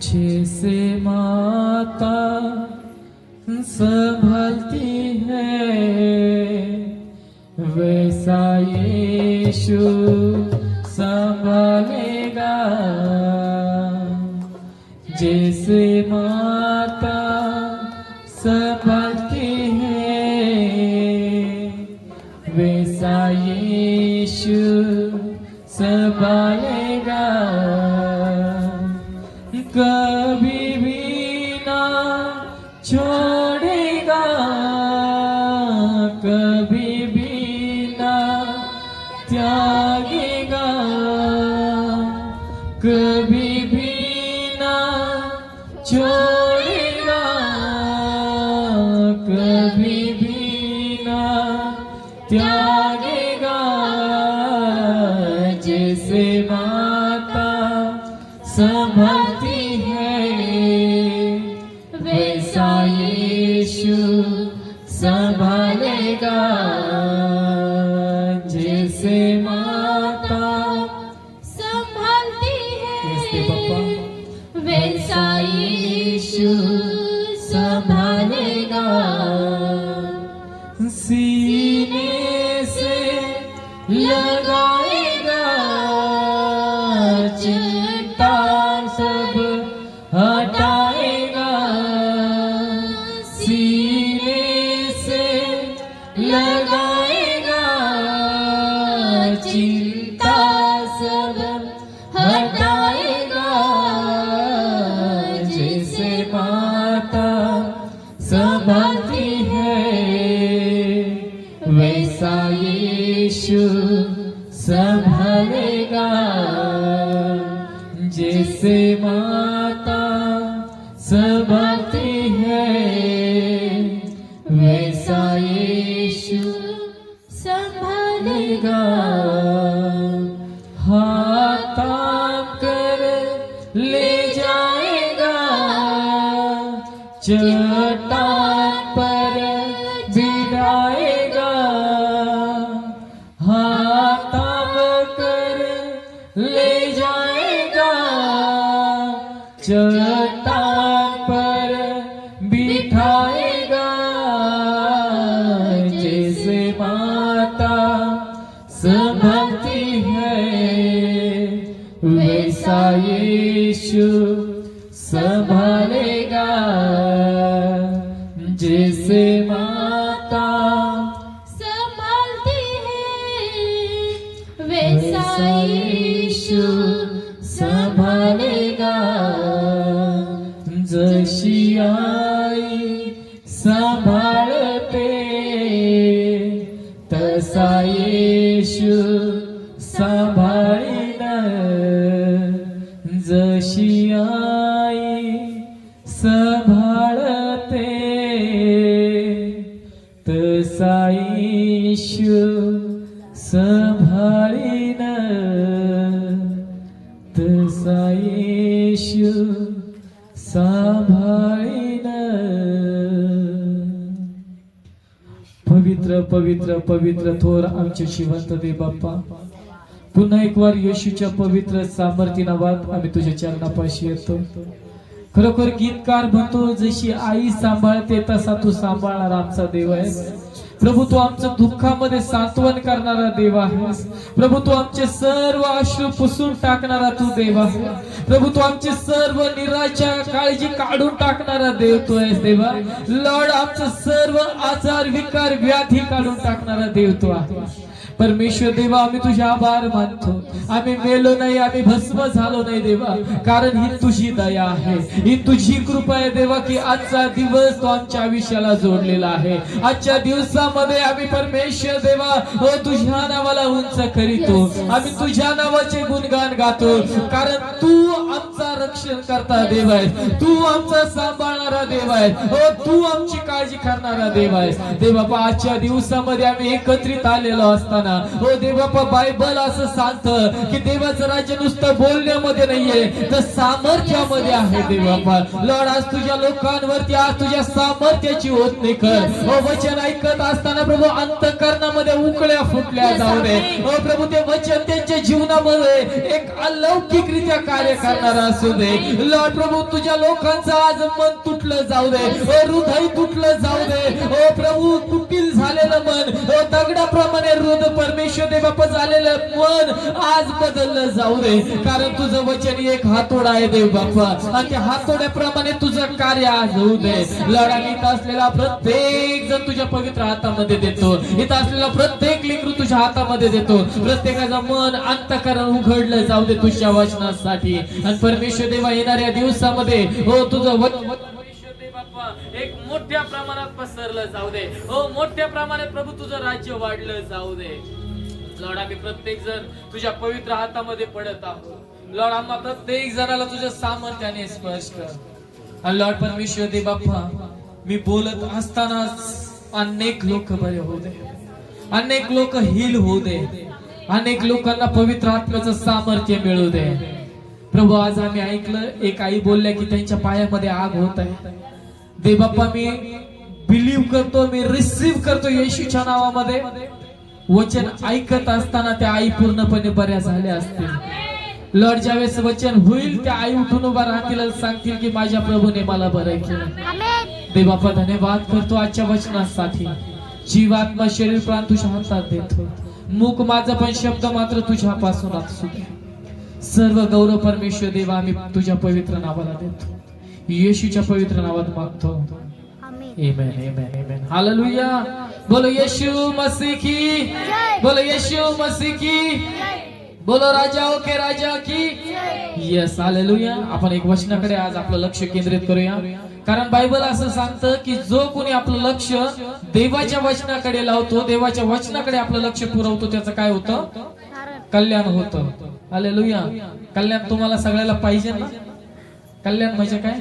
जैसे माता संभलती है वैसा यीशु संभालेगा। जैसे माता संभलती है वैसा यीशु संभालेगा। कभी भी ना छोड़ेगा, कभी भी ना त्यागेगा, कभी भी ना छोड़ेगा, कभी भी ना त्यागेगा। जैसे माता संभलती है वैसा यीशु संभालेगा। जैसे माता संभालती है वैसा यीशु संभालेगा। सीने से लगाएगा, चिंता सब हटाएगा। सीने से लगाएगा, चिंता सब हटाएगा। जैसे माता संभालती है वैसा यीशु संभालेगा। जैसे माता संभालती है वैसा यीशु संभालेगा। हाथ थाम कर ले जाएगा, चट्टान पर बिठाएगा। हाथ थाम कर ले जाएगा, चट्टान पर बिठाएगा। जैसे माता संभलती है वैसा यीशु संभालेगा। जैसे माता संभालती है वैसा यीशु संभालेगा। जशी आई सांभाळते तसा येशू सांभाळीन। जशी आई सांभाळते तसा येशू सांभाळीन, तसा येशू सांभाळीन। पवित्र पवित्र पवित्र थोर आमचे जिवंत देव बाप्पा, पुन्हा एक वार येशूच्या पवित्र सामर्थ्य नावात आम्ही तुझ्या चरणापाशी येतो। खरोखर गीतकार म्हणतो जशी आई सांभाळते तसा तू सांभाळणारा आमचा देव आहेस। प्रभू तू आमच्या दुःखामध्ये सांत्वन करणारा देव आहेस। प्रभू तू आमचे सर्व अश्रू पुसून टाकणारा तू देव आहेस। प्रभू तू आमचे सर्व निराशा काळजी काढून टाकणारा देव तू आहेस देवा। लॉर्ड आमचे सर्व आजार विकार व्याधी काढून टाकणारा देव तू आहेस। परमेश्वर देवा आम्ही तुझे आभार मानतो। आम्ही मेलो नाही, आम्ही भस्म झालो नाही देवा, कारण ही तुझी दया आहे, ही तुझी कृपा आहे देवा की आजचा दिवस तो आमच्या आयुष्याला जोडलेला आहे। आजच्या दिवसामध्ये आम्ही परमेश्वर देवा तुझ्या नावाला उंच करीतो, आम्ही तुझ्या नावाचे गुणगान गातो, कारण तू आमचा रक्षण करता देव आहेस, तू आमचा सांभाळणारा देव आहेस, तू आमची काळजी करणारा देव आहेस। देवा आजच्या दिवसामध्ये आम्ही एकत्रित आलेलो असताना असताना हो देव बाप्पा बायबल असं सांगतं की देवाचं राज्य नुसतं बोलण्यामध्ये नाहीये तर सामर्थ्यामध्ये आहे देव बाप्पा. लॉर्ड आज तुझ्या लोकांवरती आज तुझ्या सामर्थ्याची ओतणी कर. हो वचन ऐकत असताना प्रभू अंतःकरणामध्ये उकळ्या फुटल्या जाऊ दे. हो प्रभू ते वचन त्यांच्या जीवनामध्ये एक अलौकिकरित्या कार्य करणारा असू दे. लॉर्ड प्रभू तुझ्या लोकांचं आज मन तुटलं जाऊ दे. हृदय तुटलं जाऊ दे. ओ प्रभू तुटील झालेलं मन दगडाप्रमाणे हृदय परमेश्वर देव बाप्पा झालेलं मन आज बदललं जाऊ दे. कारण तुझं वचन एक हातोडा आहे देव बाप्पा आणि त्या हातोड्याप्रमाणे तुझं कार्य आज होऊ दे. लढा इथं असलेला प्रत्येक जण तुझ्या पवित्र हातामध्ये देतो. इथं असलेला प्रत्येक लेकरू तुझ्या हातामध्ये देतो. प्रत्येकाचं मन अंतःकरण उघडलं जाऊ दे तुझ्या वचनासाठी. आणि परमेश्वर देवा येणाऱ्या दिवसामध्ये हो तुझं परमेश्वर देव बाप्पा एक मोठ्या प्रमाणात पसरलं जाऊ दे. हो मोठ्या प्रमाणात प्रभू तुझं राज्य वाढलं जाऊ दे. लॉर्ड आम्ही प्रत्येक जण तुझ्या पवित्र हातामध्ये पडत आहोत. लॉर्ड आम्हा प्रत्येक जणाला तुझ्या सामर्थ्याने स्पर्श कर. आणि लॉर्ड परमेश्वर देव बाप्पा मी बोलत असतानाच अनेक लोक बरे होऊ दे. अनेक लोक हील होऊ दे. अनेक लोकांना पवित्र आत्म्याचं सामर्थ्य मिळू दे. प्रभू आज आम्ही ऐकलं एक आई बोलल्या की त्यांच्या पायामध्ये आग होत आहे. देव बाप्पा मी बिलीव्ह करतो मी रिसीव्ह करतो येशूच्या नावामध्ये. वचन ऐकत असताना त्या आई पूर्णपणे बऱ्या झाल्या असतील. लॉर्ड ज्यावेळेस वचन होईल त्या आई उठून उभा राहतील आणि सांगतील की माझ्या प्रभूने मला बरं केलं. देव बाप्पा धन्यवाद करतो आजच्या वचनासाठी. जीवात्मा शरीर प्राण तुझ्या हातात देतो. मूक माझा पण शब्द मात्र तुझ्यापासून असू दे. सर्व गौरव परमेश्वर देवा आम्ही तुझ्या पवित्र नावाला देतो. येशूच्या पवित्र नावात मागतो. आमेन आमेन आमेन. हालेलुया. बोलो येशू मसीह की. बोलो येशू मसीह की. बोलो राजाओं के राजा की. Yes hallelujah. आपण एक वचनाकडे आज आपलं लक्ष केंद्रित करूया. कारण बायबल असं सांगतं की जो कोणी आपलं लक्ष देवाच्या वचनाकडे लावतो देवाच्या वचनाकडे आपलं लक्ष पुरवतो त्याचं काय होतं कल्याण होतं. हालेलुया. कल्याण तुम्हाला सगळ्याला पाहिजे ना. कल्याण म्हणजे काय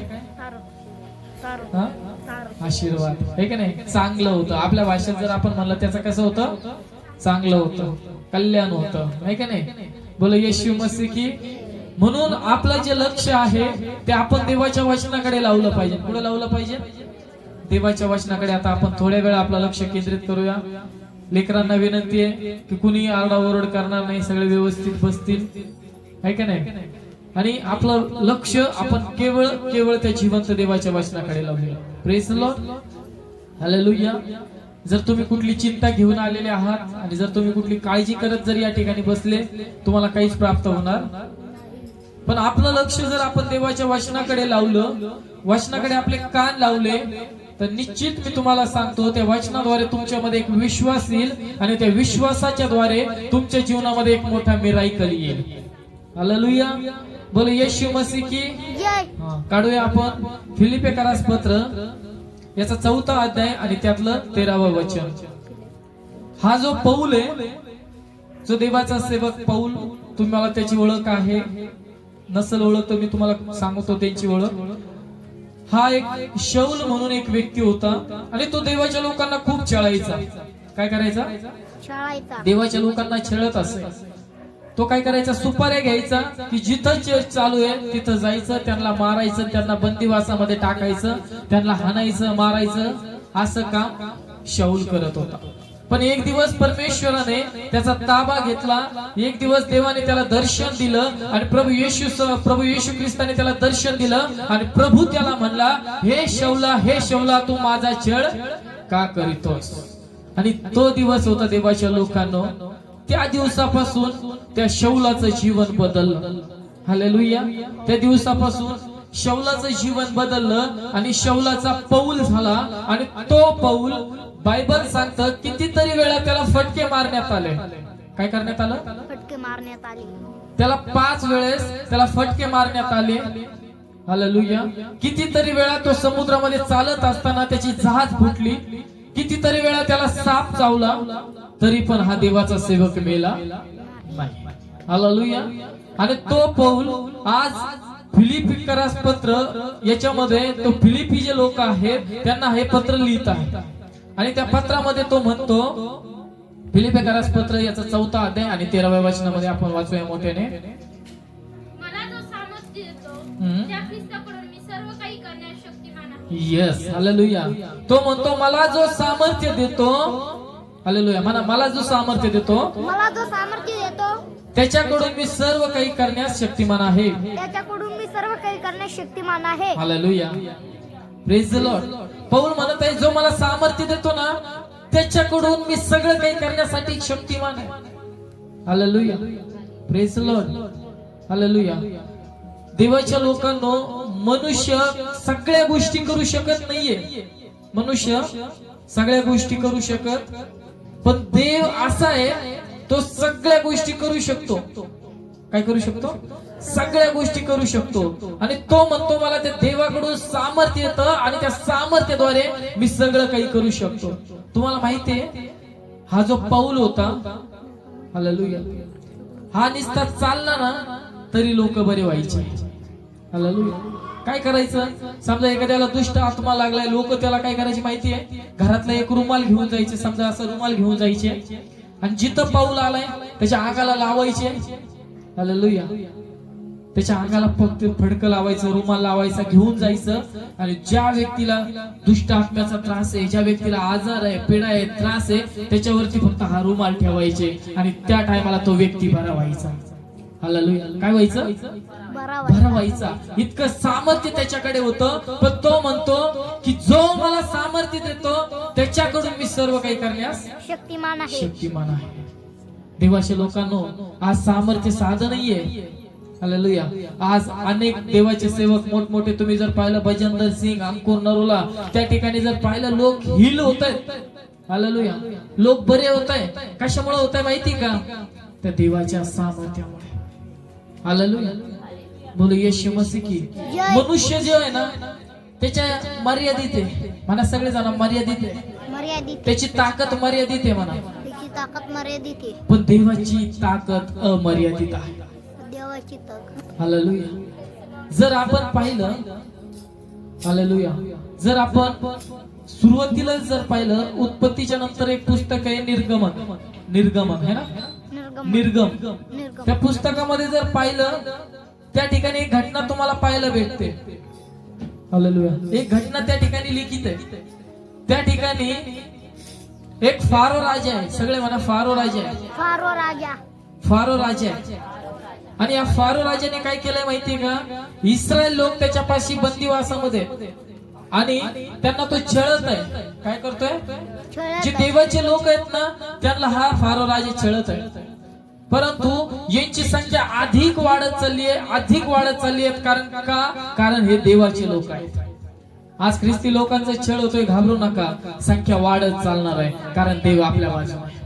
आशीर्वाद आहे की नाही. चांगलं होतं. आपल्या भाषेत जर आपण म्हणलं त्याचं कसं होतं चांगलं होतं कल्याण होतं आहे की नाही. बोलो येशू मसीह की. म्हणून आपलं जे लक्ष आहे ते आपण देवाच्या वचनाकडे लावलं पाहिजे. पुढे लावलं पाहिजे देवाच्या वचनाकडे. आता आपण थोड्या वेळ आपलं लक्ष केंद्रित करूया. लेकरांना विनंती आहे की कुणी आरडाओरड करणार नाही. सगळे व्यवस्थित बसतील आहे का नाही. आणि आपलं लक्ष आपण केवळ केवळ त्या जिवंत देवाच्या वचनाकडे लावूया. Praise the Lord. हालेलुया. जर तुम्ही कुठली चिंता घेऊन आलेले आहात आणि जर तुम्ही कुठली काळजी करत जर या ठिकाणी बसले तुम्हाला काहीच प्राप्त होणार. पण आपलं लक्ष जर आपण देवाच्या वचनाकडे लावलं वचनाकडे आपले कान लावले तर निश्चित मी तुम्हाला सांगतो त्या वचनाद्वारे तुमच्यामध्ये एक विश्वास येईल आणि त्या विश्वासाच्या द्वारे तुमच्या जीवनामध्ये एक मोठा मिराकल येईल. हालेलुया. बोलो येशू मसीह की. काढूया आपण फिलिप्पियरास पत्र याचा 4था अध्याय आणि त्यातलं 13वं वचन. हा जो पौल आहे जो देवाचा सेवक पौल तुम्हाला त्याची ओळख आहे नसल ओळख तर मी तुम्हाला सांगतो त्यांची ओळख. हा एक शौल म्हणून एक व्यक्ती होता आणि तो देवाच्या लोकांना खूप छळायचा. काय करायचा देवाच्या लोकांना छळत असे. तो काय करायचा सुपाऱ्या घ्यायचा की जिथं चालू आहे तिथं जायचं त्यांना मारायचं त्यांना बंदिवासामध्ये टाकायचं त्यांना हाणायचं मारायचं असं काम शौल करत होता. पण एक दिवस परमेश्वराने त्याचा ताबा घेतला. एक दिवस देवाने त्याला दर्शन दिलं आणि प्रभू येशू ख्रिस्ताने त्याला दर्शन दिलं आणि प्रभू त्याला म्हणला हे शौला तू माझा छळ का करीतोस. आणि तो दिवस होता देवाच्या लोकांनो. त्या दिवसापासून त्या शौलाचं जीवन बदललं. हालेलुया. त्या दिवसापासून शौलाचं जीवन बदललं आणि शौलाचा पौल झाला. आणि तो पौल बायबल सांगतं कितीतरी वेळा त्याला फटके मारण्यात आले. काय करण्यात आलं फटके मारण्यात आले. त्याला 5 वेळेस त्याला फटके मारण्यात आले. हालेलुया. कितीतरी वेळा तो समुद्रामध्ये चालत असताना त्याची जहाज फुटली. कितीतरी वेळा त्याला साप चावला तरी पण हा देवाचा सेवक मेला नाही. हालेलुया. आणि तो पौल आज फिलिप्पियरास पत्र याच्यामध्ये तो फिलिपी जे लोक आहेत त्यांना हे पत्र लिहित आहे आणि त्या पत्रामध्ये तो म्हणतो फिलिपिकरास पत्र याचा 4 अध्याय आणि 13व्या वचनामध्ये आपण वाचूया मोठ्याने. मला जो सामर्थ्य देतो हम्म. त्या ख्रिस्ताकडून मी सर्व काही करण्यास शक्तिमान आहे. Yes, hallelujah. तो म्हणतो मला जो सामर्थ्य देतो, हालेलुया, मला जो सामर्थ्य देतो मला जो सामर्थ्य देतो त्याच्याकडून मी सर्व काही करण्यास शक्तिमान आहे. त्याच्याकडून मी सर्व काही करण्यास शक्तिमान आहे. Hallelujah. Praise the Lord. Paul म्हणत आहे जो मला सामर्थ्य देतो ना त्याच्याकडून मी सगळं काही करण्यासाठी शक्तिमान आहे. Hallelujah. Praise the Lord. Hallelujah. देवाच्या लोकांनो, मनुष्य सगळ्या गोष्टी करू शकत नाहीये. मनुष्य सगळ्या गोष्टी करू शकत, पण देव असा आहे तो सगळ्या गोष्टी करू शकतो. काय करू शकतो? सगळ्या गोष्टी करू शकतो. आणि तो म्हणतो मला त्या देवाकडून सामर्थ्य येतं आणि त्या सामर्थ्याद्वारे मी सगळं काही करू शकतो. तुम्हाला माहितीये हा जो पौल होता, हालेलुया, हा नुसता चालला ना तरी लोक बरे व्हायचे. हालेलुया. काय करायचं? समजा एखाद्याला दुष्ट आत्मा लागलाय, लोक त्याला काय करायचे माहितीये? घरातला एक रुमाल घेऊन जायचे, समजा असं रुमाल घेऊन जायचे आणि जिथं पाऊल आलाय त्याच्या अंगाला लावायचे. हालेलुया. त्याच्या अंगाला फक्त फडकं लावायचं, रुमाल लावायचा, घेऊन जायचं आणि ज्या व्यक्तीला दुष्ट आत्म्याचा त्रास आहे, ज्या व्यक्तीला आजार आहे, पीडा आहे, त्रास आहे, त्याच्यावरती फक्त हा रुमाल ठेवायचे आणि त्या टायमाला तो व्यक्ती बरा व्हायचा. हालेलुया. काय व्हायचं? बरा व्हायचा. इतकं सामर्थ्य त्याच्याकडे होतं. पण तो म्हणतो की जो मला सामर्थ्य देतो त्याच्याकडून मी सर्व काही करण्यास शक्तिमान आहे. शक्तिमान आहे. देवाच्या लोकांनो, आज सामर्थ्य साधं नाहीये. हालेलुया. आज अनेक देवाचे सेवक मोठमोठे तुम्ही जर पाहिलं, भजनदर सिंग, अंकुर नरोला, त्या ठिकाणी जर पाहिलं लोक हील होत आहेत. हालेलुया. लोक बरे होत आहे. कशामुळे होत आहे माहिती का? त्या देवाच्या सामर्थ्यामुळे. हालेलुया. बोलू येशू मसीह की. मनुष्य जो आहे ना त्याच्या मर्यादित आहे म्हणा, सगळे जण मर्यादित आहे, मर्यादित. त्याची ताकद मर्यादित आहे म्हणा, त्याची ताकद मर्यादित आहे. पण देवाची ताकद अमर्यादित आहे. देवाची ताकद. हालेलुया. जर आपण पाहिलं, हालेलुया, जर आपण सुरुवातीला जर पाहिलं, उत्पत्तीच्या नंतर एक पुस्तक आहे निर्गमन. निर्गमन है ना? निर्गम. त्या पुस्तकामध्ये जर पाहिलं त्या ठिकाणी एक घटना तुम्हाला पाहायला भेटते. हालेलुया. एक घटना त्या ठिकाणी लिखित आहे. त्या ठिकाणी एक फारो राजा आहे. सगळे म्हणा फारो राजा आहे. फारो राजा. फारो राजा आहे. आणि या फारो राजाने काय केलंय माहितीये का? इस्रायल लोक त्याच्यापाशी बंदिवासामध्ये आणि त्यांना तो छळत आहे. काय करतोय? जे देवाचे लोक आहेत ना त्यांना हा फारो राजा छळत आहे. परंतु यांची संख्या अधिक वाढत चालली आहे, अधिक वाढत चालली आहे. कारण हे देवाचे लोक आहेत. आज ख्रिस्ती लोकांचा छळ होतोय, घाबरू नका, संख्या वाढत चालणार आहे, कारण देव आपल्या बाजूने आहे.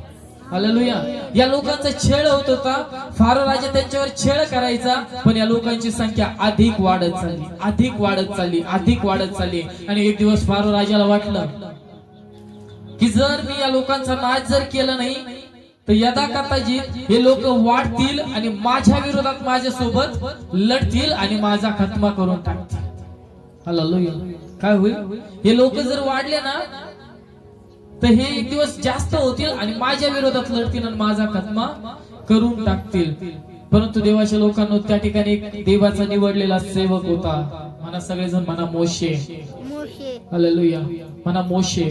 हालेलुया. या लोकांचा छळ होत होता, फारो राजा त्यांच्यावर छळ करायचा, पण या लोकांची संख्या अधिक वाढत चालली, अधिक वाढत चालली, अधिक वाढत चालली. आणि एक दिवस फारो राजाला वाटलं की जर मी या लोकांचा नाश जर केला नाही तर यदा कदाचित हे लोक वाढतील आणि माझ्या विरोधात माझ्यासोबत लढतील आणि माझा खात्मा करून टाकतील. हालेलुया. काय होईल? हे लोक जर वाढले ना तर हे एक दिवस जास्त होतील आणि माझ्या विरोधात लढतील आणि माझा खात्मा करून टाकतील. परंतु देवाच्या लोकांना त्या ठिकाणी एक देवाचा निवडलेला सेवक होता. म्हणा सगळेजण म्हणा मोशे. हालेलुया. म्हणा मोशे.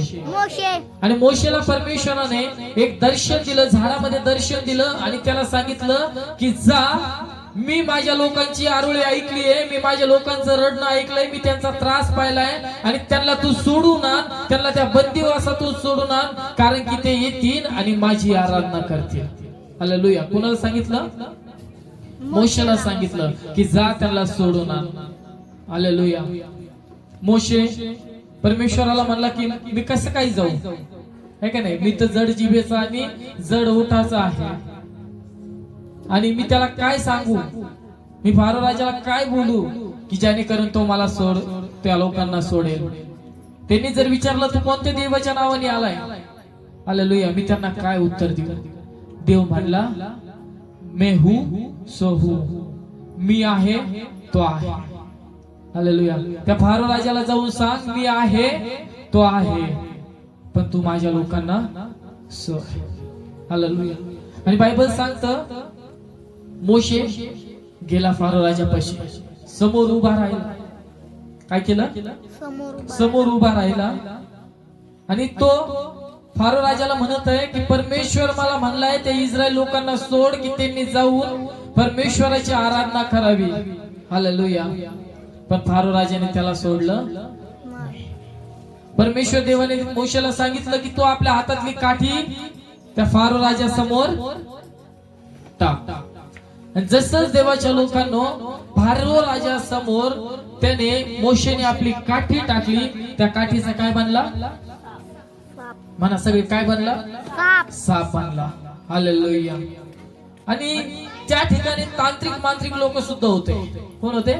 आणि मोशेला परमेश्वराने एक दर्शन दिलं, झाडामध्ये दर्शन दिलं आणि त्याला सांगितलं की जा, मी माझ्या लोकांची आरोळी ऐकली आहे, मी माझ्या लोकांचं रडणं ऐकलंय, मी त्यांचा त्रास पाहिलाय आणि त्यांना तू सोडून आण, त्यांना त्या बंदिवासातून सोडून आण, कारण की ते येतील आणि माझी आराधना करतील. हालेलुया. कुणाला सांगितलं? मोशेला सांगितलं की जा त्यांना सोडून आण. हालेलुया. मोशे परमेश्वराला म्हणला की मी कसं काही जाऊ, है का नाही? मी तर जड जिभेचा आणि जड ओठाचा आहे आणि मी त्याला काय सांगू, मी फारो राजाला काय बोलू की जेणेकरून तो मला त्या लोकांना सोडेल. त्यांनी जर विचारलं तू कोणत्या देवाच्या नावाने आलाय, हालेलुया, मी त्यांना काय उत्तर देऊ? देव म्हणला मैं हूं सो हूं, मी आहे तो आहे. हालेलुया. त्या फारो राजाला जाऊन सांग मी आहे तो आहे, पण तू माझ्या लोकांना सोड. हालेलुया. आणि बायबल सांगतं मोशे गेला फारो राजापाशी, समोर उभा राहिला. काय केलं? समोर उभा राहिला आणि तो फारो राजाला म्हणत आहे की परमेश्वर मला म्हणलाय त्या इस्रायल लोकांना सोड की त्यांनी जाऊन परमेश्वराची आराधना करावी. हालेलुया. पण फारो राजाने त्याला सोडलं. परमेश्वर देवाने मोशेला सांगितलं की तू आपल्या हातातली काठी त्या फारो राजा समोर टाक. आणि जसंच देवाच्या लोकांनो फारो राजा समोर त्याने मोशेने आपली काठी टाकली, त्या काठीचा काय बनला? म्हणा सगळे, काय बनला? साप बनला. हालेलुया. आणि त्या ठिकाणी तांत्रिक मांत्रिक लोक सुद्धा होते. कोण होते?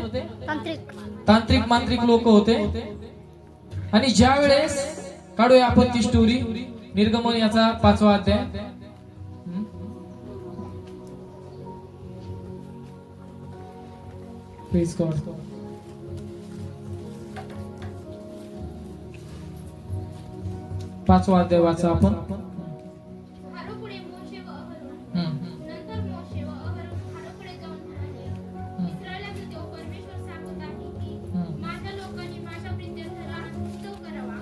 तांत्रिक मांत्रिक लोक होते. आणि ज्या वेळेस काढूया आपण ती स्टोरी, निर्गमन याचा 5वा अध्याय. Please God. 5वा अध्याय वाचा आपण. फारोपुढे मोशे व अहरोन. नंतर मोशे व अहरोन फारोकडे जाऊन म्हणाले, इस्रायलाचा देव परमेश्वर सांगत आहे की माझ्या लोकांनी माझ्या प्रित्यर्थ रानात उत्सव करावा,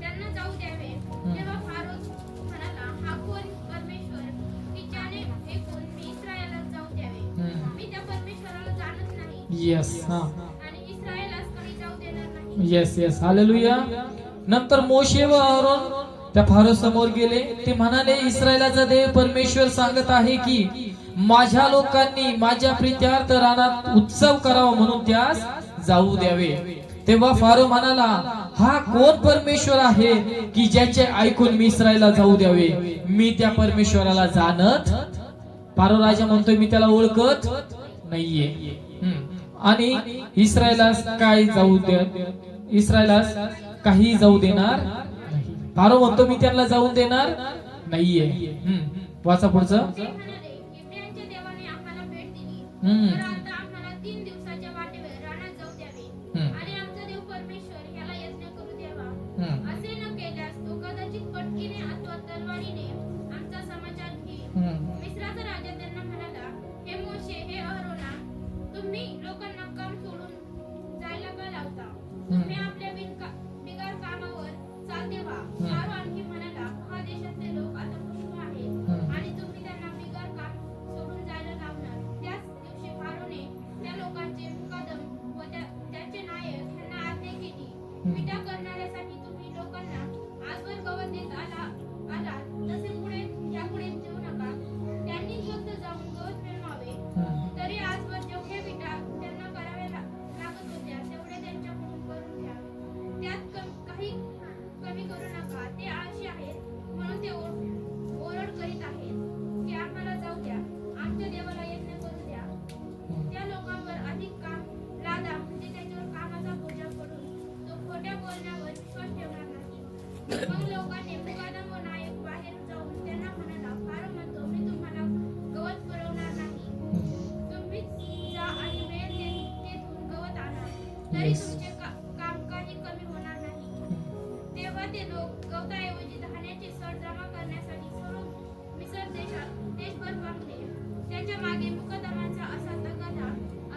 त्यांना जाऊ द्यावे. तेव्हा फारो म्हणाला, हा कोण परमेश्वर की ज्याने ऐकून मी इस्रायलाला जाऊ द्यावे? मी त्या परमेश्वराला जाणत नाही. येस. हा. आणि इस्रायलास काही जाऊ देणार नाही. Yes yes. हालेलुया. नंतर मोशे व अहरोन त्या फारो समोर गेले. ते म्हणाले, इस्रायलाचा देव परमेश्वर सांगत आहे की माझ्या लोकांनी माझ्या प्रित्यार्थ रानात उत्सव करावा म्हणून त्यास जाऊ द्यावे. तेव्हा फारो म्हणाला, हा कोण परमेश्वर आहे की ज्याचे ऐकून मी इस्रायला जाऊ द्यावे? मी त्या परमेश्वराला जाणत. फारो राजा म्हणतोय मी त्याला ओळखत नाहीये. आणि इस्रायलास काय जाऊ द्या, इस्रायलास काही जाऊ देणार नाही. फारो म्हणतो मी त्यांना जाऊन देणार नाहीये. वाचा पुढचं. ते म्हणाले, इब्रियांच्या देवाने आम्हाला भेट दिली, तर आता आम्हाला 3 दिवसाच्या वाटेवर रानात जाऊ द्यावे आणि आमचा देव परमेश्वर ह्याला यज्ञ करू द्यावा. असे न केल्यास तो कदाचित पटकीने अथवा तलवारीने आमचा समाचार घेईल. मिस्राचा राजा त्यांना म्हणाला, हे मोशे, हे अहरोना, तुम्ही लोकांना काम सोडून जायला का लावता? तुम्ही आपल्या बिगर कामावर चालते व्हा. फारो आणखी म्हणाला, हा देशातले लोक आता पशु आहेत आणि तुम्ही त्यांना बिगर काम सोडून जायला लावणार. त्याच दिवशी फारोने त्या लोकांचे मुकादम व त्याचे नायक यांना आज्ञा केली, विटा करणाऱ्यासाठी तुम्ही लोकांना आजवर गवत देत आलात तसे यापुढे देऊ नका. त्यांनी फक्त जाऊन गवत मिळवावे. तरी आजवर जेवढे विटा त्यांना कराव्या लागत होत्या तेवढे त्यांच्याकडून करून घ्या. त्यात काही कमी करू नका. ते आळशी आहेत म्हणून ते ओरड करीत आहेत की आम्हाला जाऊ द्या, आमच्या देवाला यज्ञ करू द्या. त्या लोकांवर अधिक काम लादा, म्हणजे त्याच्यावर कामाचा बोजा पडून तो खोट्या बोलण्यावर विश्वास ठेवणार नाही. मग लोकांनी मुकादम व नायक बाहेर जाऊन त्यांना म्हणाला, फारो म्हणतो मी तुम्हाला गवत पुरवणार नाही. तुम्हीच जा आणि मिळेल तेथून गवत आणा, तरी तुमचे काम काही कमी होणार नाही. तेव्हा ते लोक गवताऐवजी धान्याचे सड जमा करण्यासाठी सर्व मिसर देशभर पांगले. त्याच्या मागे मुकदमाचा असा तगादा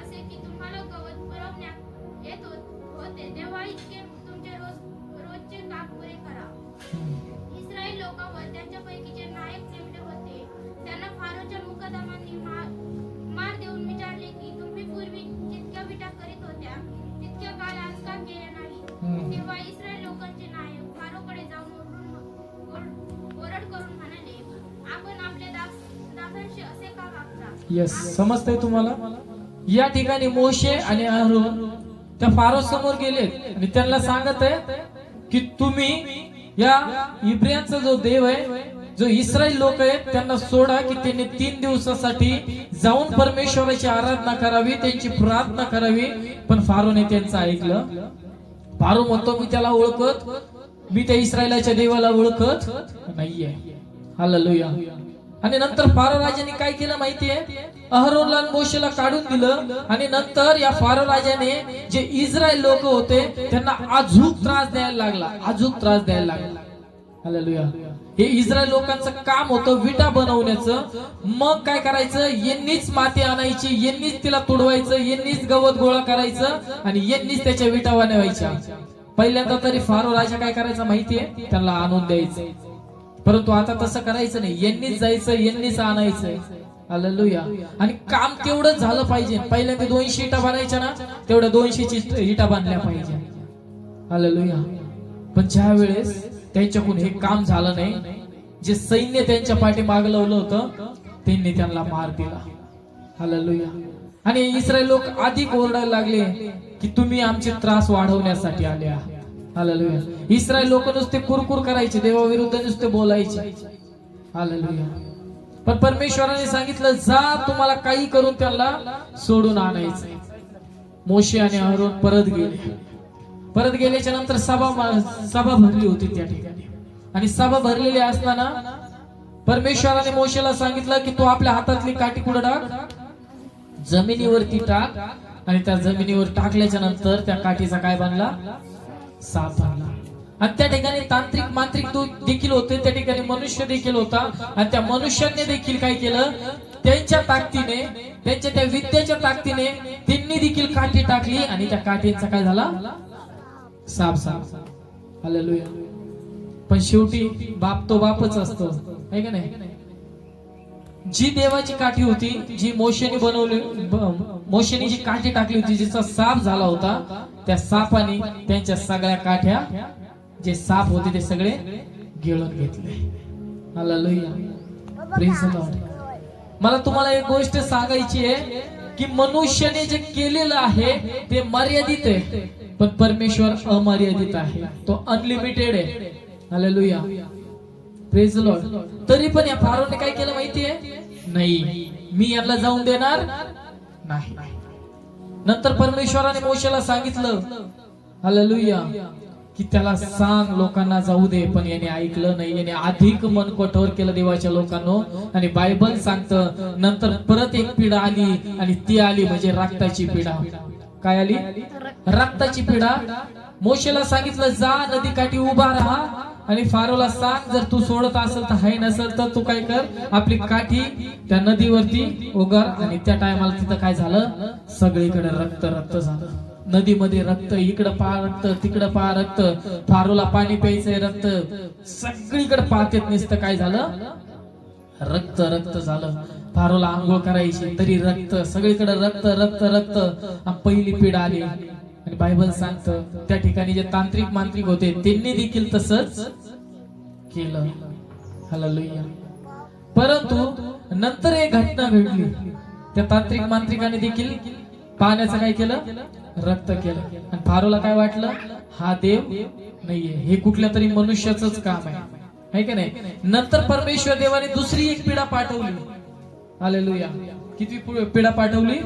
असे की तुम्हाला गवत पुरवण्यात येत होते तेव्हा इतके तुमचे रोजचे काम पुरे करा. इस्रायल लोकांवर त्यांच्यापैकी जे नायक नेमले होते त्यांना फारोच्या मुकदमांनी मार देऊन विचारले की तुम्ही पूर्वी जितक्या विटा करीत होत्या तितक्या काळ आज का केल्या नाही? तेव्हा इस्रायल लोकांचे नायक फारोकडे जाऊन ओरड करून म्हणाले, आपण आपल्या दासांशी असे का वागता? येस. समजतंय तुम्हाला? या ठिकाणी मोशे आणि अहरोन त्या फारो समोर गेले आणि त्यांना सांगत आहे की तुम्ही या इब्रियांचा जो देव आहे, जो इस्रायल लोक आहेत, त्यांना सोडा की त्यांनी 3 दिवसासाठी जाऊन परमेश्वराची आराधना करावी, त्यांची प्रार्थना करावी. पण फारोने त्यांचं ऐकलं. फारो म्हणतो मी त्याला ओळखत, मी त्या इस्रायलाच्या देवाला ओळखत नाहीये. हालेलुया. आणि नंतर फारो राजाने काय केलं माहितीये? अहरोनला आणि मोशेला काढून दिलं आणि नंतर या फारो राजाने जे इस्रायल लोक होते त्यांना अजून त्रास द्यायला लागला. हालेलुया. हे इस्रायल लोकांचं काम होतं विटा बनवण्याचं. मग काय करायचं, यांनीच माती आणायची, यांनीच तिला तुडवायचं, यांनीच गवत गोळा करायचं आणि यांनीच त्याच्या विटा बनवायच्या. पहिल्यांदा तरी फारो राजा काय करायचा माहितीये, त्यांना आणून द्यायचं. परंतु आता तसं करायचं नाही, यांनीच जायचं, यांनीच आणायचं. हालेलुया. आणि काम तेवढंच झालं पाहिजे. पहिल्यांदा 200 इटा बनायच्या ना, तेवढ्या 200 इटा बांधल्या पाहिजे. हालेलुया. पण ज्या वेळेस त्यांच्याकडून हे काम झालं नाही, जे सैन्य त्यांच्या पाठी मागलवलं होतं, त्यांनी त्यांना मार दिला. हालेलुया. आणि इस्रायल लोक अधिक ओरडायला लागले की तुम्ही आमचे त्रास वाढवण्यासाठी आले आहात. हालेलुया. इस्रायल लोक नुसते कुरकुर करायचे, देवाविरुद्ध नुसते बोलायचे. हालेलुया. पण परमेश्वराने सांगितलं, जा तुम्हाला काही करून त्याला सोडून आणायचं. मोशे आणि अहरोन परत गेले. परत गेल्याच्या नंतर सभा भरली होती त्या ठिकाणी. आणि सभा भरलेली असताना परमेश्वराने मोशेला सांगितलं की तू आपल्या हातातली काठी कुठं टाक, जमिनीवरती टाक. आणि त्या जमिनीवर टाकल्याच्या नंतर त्या काठीचा काय बनला, साप बनला. आणि त्या ठिकाणी तांत्रिक मांत्रिक देखील होते, त्या ठिकाणी मनुष्य देखील होता. आणि त्या मनुष्याने देखील काय केलं, त्यांच्या ताकदीने, त्यांच्या त्या विद्येच्या ताकदीने त्यांनी देखील काठी टाकली आणि त्या काठीचा काय झाला, साप. हालेलुया. पण शेवटी बाप तो बापच असतो, आहे का नाही. जी देवाची काठी होती, जी मोशेने बनवली, मोशेने जी काठी टाकली होती, जिचा साप झाला होता, त्या सापाने त्यांच्या सगळ्या काठ्या, जे साप होते ते सगळे गिळून घेतले. हालेलुया. Praise the Lord. मला तुम्हाला एक गोष्ट सांगायची आहे की मनुष्याने जे केलेलं आहे ते मर्यादित आहे, पण परमेश्वर अमर्यादित आहे, तो अनलिमिटेड आहे. हालेलुया. Praise the Lord. तरी पण या फारोने काय केलं माहितीये, नाही मी याला जाऊन देणार नाही. नंतर परमेश्वराने मोशेला सांगितलं, हालेलुया, की त्याला सांग लोकांना जाऊ दे. पण याने ऐकलं नाही, याने अधिक मन कठोर केलं देवाच्या लोकांनो. आणि बायबल सांगतं नंतर परत एक पिढा आली आणि ती आली म्हणजे रक्ताची पिढा. काय आली, रक्ताची पिढा. मोशेला सांगितलं जा नदी काठी उभा राहा आणि फारोला सांग जर तू सोडत असेल तर हाय, नसेल तर तू काय कर, आपली काठी त्या नदीवरती उगार. आणि त्या टायमाला तिथं काय झालं, सगळीकडे रक्त रक्त झालं. नदीमध्ये रक्त, इकडं पहा रक्त, तिकडं पहा रक्त. फारोला पाणी प्यायचंय, रक्त. सगळीकडे पाहतेत नुसतं काय झालं, रक्त रक्त झालं. फारोला आंघोळ करायची तरी रक्त, सगळीकडे रक्त रक्त रक्त. पहिली पिढा आली. आणि बायबल सांगतं त्या ठिकाणी जे तांत्रिक मांत्रिक होते त्यांनी देखील तसंच केलं. हालेलुया. परंतु नंतर एक घटना घडली. त्या तांत्रिक मांत्रिकाने देखील पाण्याचं काय केलं, रक्त केलं. आणि फारोला काय वाटलं, हा देव नाहीये, हे कुठल्या तरी मनुष्याचंच काम आहे का नाही. नंतर परमेश्वर देवाने दुसरी एक पिढा पाठवली. हालेलुया. किती पिढा पाठवली,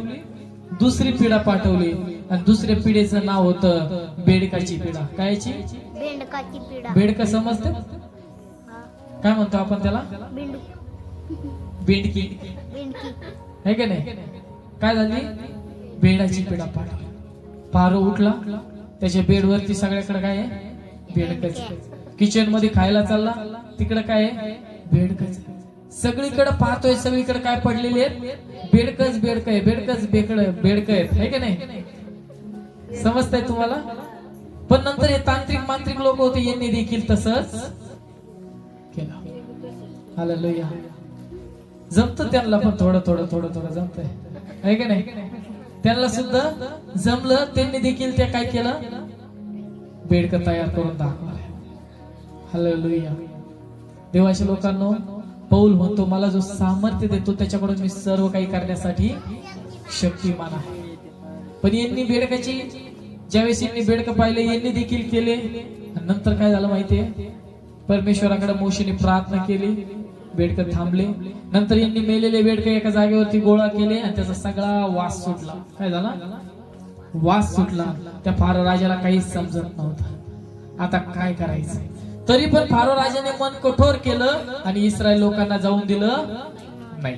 दुसरी पिढा पाठवली. आणि दुसऱ्या पिढीचं नाव होतं बेडकाची पिढा. कायची, बेंडकाची पिढा. बेडका समजते, काय म्हणतो आपण त्याला, बेंडकी, बेंडकी आहे का नाही. काय झाली, बेडाची पिढा पाठवली. फारो उठला, त्याच्या बेडवरती सगळ्याकडे काय आहे, बेडकच. किचन मध्ये खायला चालला, तिकडे काय आहे, बेडकच. सगळीकडे पाहतोय, सगळीकडे काय पडलेले आहेत, बेडकच बेडक आहे, बेडकच बेडक आहेत, है का नाही. समजतंय तुम्हाला. पण नंतर हे तांत्रिक मांत्रिक लोक होते, यांनी देखील तसंच केलं. हालेलुया. जमतं त्यांना पण थोडं थोडं थोडं थोडं जमतंय, है का नाही. त्यांना सुद्धा जमलं. त्यांनी देखील ते काय केलं, बेडकं तयार करून दाखवलं. हालेलुया. देवाच्या लोकांनो, पौल म्हणतो मला जो सामर्थ्य देतो त्याच्याकडून मी सर्व काही करण्यासाठी शक्तिमान आहे. पण यांनी बेडकाची, ज्यावेळेस यांनी बेडकं पाहिले यांनी देखील केले. नंतर काय झालं माहितीये, परमेश्वराकडे मोशेने प्रार्थना केली, बेडकं थांबले. नंतर यांनी मेलेले बेडकं एका जागेवरती गोळा केले आणि त्याचा सगळा वास सुटला. काय झाला, वास सुटला. त्या फारो राजाला काहीच समजत नव्हतं आता काय करायचं. तरी पण फारो राजाने मन कठोर केलं आणि इस्रायल लोकांना जाऊन दिलं नाही.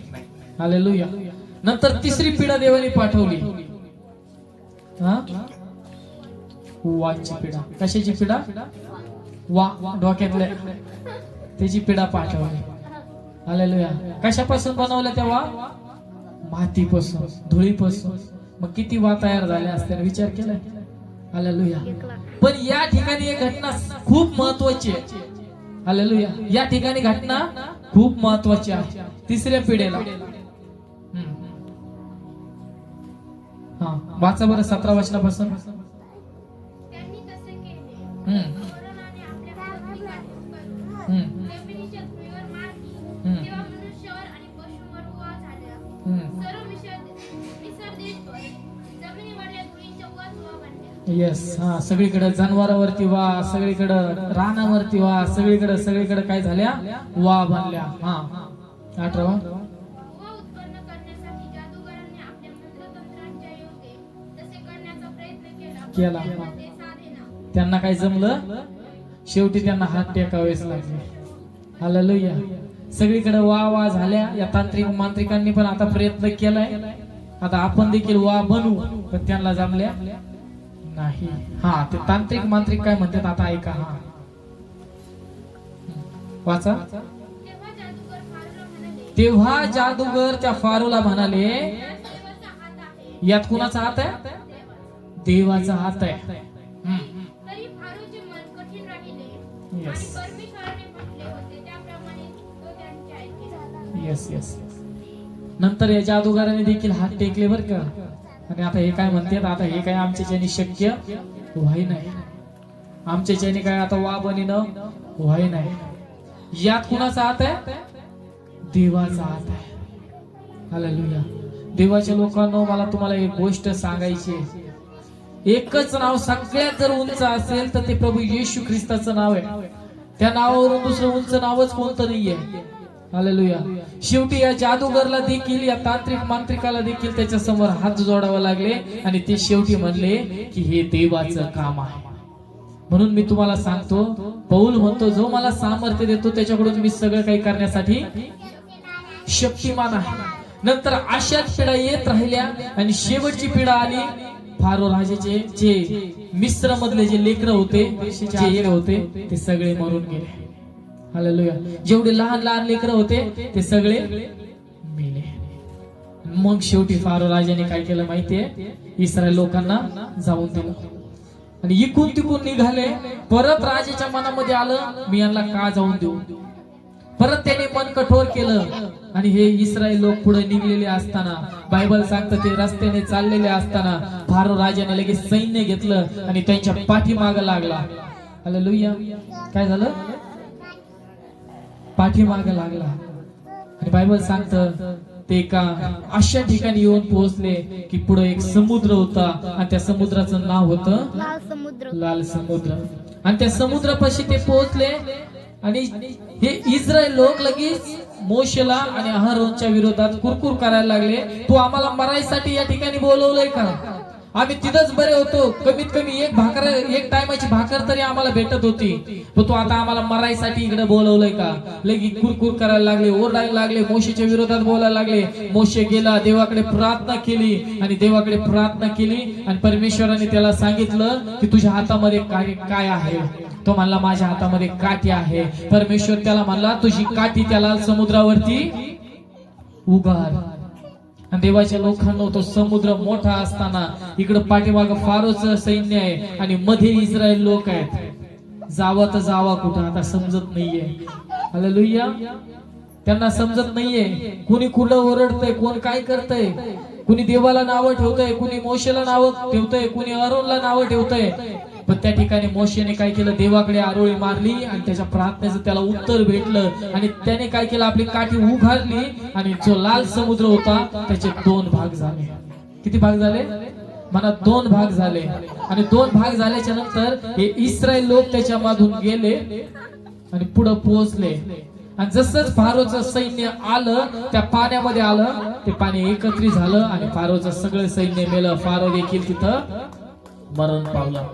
हालेलुया. नंतर तिसरी पिढा देवाने पाठवली. वाची पिढा. कशाची पिढा, वा डोक्यातल्या त्याची पिढा पाठवली. हालेलुया. कशापासून बनवलं तेव्हा? मातीपासून, धुळीपासून. मग किती वा तयार झाले असते विचार केलाय? हालेलुया. पण या ठिकाणी एक घटना खूप महत्वाची आहे. हालेलुया. या ठिकाणी घटना खूप महत्वाची आहे. तिसऱ्या पिढीला वाचा बरं 17 वचनापासून. त्यांनी तसे केले. हम्म. कोरोनाने आपल्या पृथ्वीला करून हम्म. जमिनीच्या धुळीवर मारली. हम्म. तेव्हा मनुष्यावर आणि पशुंवर उवा झाल्या. हम्म. सर्व मिसर देशभर जमिनीवरल्या धुळीच्या उवाच उवा बनल्या. येस. हा, सगळीकडे जनावरांवरती वा, सगळीकडे रानावरती वा, सगळीकडे काय झाल्या? वा बनल्या. हा 18. उवा उत्पन्न करण्यासाठी जादूगारांनी आपल्या मंत्रतंत्रांच्या योगे तसे करण्याचा प्रयत्न केला. केला. ते साधेना. त्यांना काय जमलं? शेवटी त्यांना हात टेकावेच लागले. हालेलुया. सगळीकडे वा झाल्या. या तांत्रिक मांत्रिकांनी पण आता प्रयत्न केलाय. आता आपण देखील वा बनू, पण त्यांना जमल्या नाही. हा, ते तांत्रिक मांत्रिक काय म्हणतात आता ऐका. हा वाचा. तेव्हा जादूगर फारोला म्हणाले, तेव्हा जादूगर त्या फारोला म्हणाले, "यात देवाचा हात आहे." यात कुणाचा हात आहे? देवाचा. देवाचा हात आहे. तरी फारोचे मन कठीण राहिले Yes. आणि परमेश्वराने म्हटले होते त्याप्रमाणे तो त्यांचे ऐकले. Yes yes. नंतर या जादूगाराने देखील हात टेकले बर का. आणि आता हे काय म्हणतात? आता हे काय आमच्याच्याने शक्य व्हाय नाही. आमच्याच्याने काय आता वा बनीनं व्हाय नाही. यात कुणाचा हात आहे? देवाचा हात आहे. हालेलुया. देवाच्या लोकांनो, मला तुम्हाला एक गोष्ट सांगायची आहे. एकच नाव सगळ्यात जर उंच असेल तर ते प्रभू येशू ख्रिस्ताचं नाव आहे. त्या नावावरून दुसरं उंच नावच कोणतं नाहीये. हालेलुया. शेवटी या जादूगरला देखील, या तांत्रिक मांत्रिकाला देखील त्याच्या समोर हात जोडावे लागले आणि ते शेवटी म्हणले की हे देवाचं काम आहे. म्हणून मी तुम्हाला सांगतो, पौल म्हणतो, जो मला सामर्थ्य देतो त्याच्याकडून मी सगळं काही करण्यासाठी शक्तिमान आहे. नंतर अशाच पिढा येत राहिल्या आणि शेवटची पिढा आली. फारो राजाचे जे मिस्र मधले जे लेकरं होते, ते सगळे मरून गेले. हालेलुया. जेवढे लहान लहान लेकरं होते ते सगळे मेले. मग शेवटी फारो राजाने काय केलं माहितीये? इस्रायल लोकांना जाऊन दिलं आणि इकून तिकून निघाले. परत राजाच्या मनामध्ये आलं, मी यांना का जाऊन देऊ? परत त्याने मन कठोर केलं आणि हे इस्रायल लोक पुढे निघलेले असताना, बायबल सांगतं ते रस्त्याने चाललेले असताना फारो राजाने लगेच सैन्य घेतलं आणि त्यांच्या पाठीमाग लागला. हालेलुया. काय झालं? पाठीमाग लागला. आणि बायबल सांगतं ते एका अशा ठिकाणी येऊन पोहोचले की पुढे एक समुद्र होता आणि त्या समुद्राचं नाव होतं लाल समुद्र. लाल समुद्र. आणि त्या समुद्रापाशी ते पोहोचले आणि हे इस्रायल लोक लगेच मोशेला आणि अहरोनच्या विरोधात कुरकुर करायला लागले, तू आम्हाला मरायसाठी या ठिकाणी बोलवलंय का? आम्ही तिथंच बरे होतो, कमीत कमी एक टायमाची भाकर तरी आम्हाला भेटत होती, पण तू आता आम्हाला मरायसाठी इकडे बोलवलंय का? लगेच कुरकुर करायला लागले, ओरडायला लागले, मोशेच्या विरोधात बोलायला लागले. मोशे गेला, देवाकडे प्रार्थना केली आणि परमेश्वराने त्याला सांगितलं की तुझ्या हातामध्ये काय आहे? तो म्हणला माझ्या हातामध्ये काठी आहे. परमेश्वर त्याला म्हणला तुझी काठी त्या लाल समुद्रावरती उगार. आणि देवाच्या लोकांना तो समुद्र मोठा असताना इकडे पाठीमाग फारोचं सैन्य आहे आणि मध्ये इस्रायल लोक आहेत. जावा तर जावा कुठं आता समजत नाहीये. हालेलुया. त्यांना समजत नाहीये कुणी कुठं ओरडतंय, कोण काय करतंय. कुणी देवाला नावं ठेवतंय, कुणी मोशेला नावं ठेवतंय, कुणी अरोनला नावं ठेवतंय. पण त्या ठिकाणी मोशेने काय केलं? देवाकडे आरोळी मारली आणि त्याच्या प्रार्थनेचं त्याला उत्तर भेटलं आणि त्याने काय केलं? आपली काठी उघडली आणि जो लाल समुद्र होता त्याचे 2 भाग झाले. किती भाग झाले? म्हणा 2 भाग झाले. आणि 2 भाग झाल्याच्या नंतर हे इस्रायल लोक त्याच्या मधून गेले आणि पुढे पोहोचले. आणि जसंच फारोचं सैन्य आलं त्या पाण्यामध्ये आलं, ते पाणी एकत्रित झालं आणि फारोचं सगळं सैन्य मेलं. फारो देखील तिथं मरण पावलं.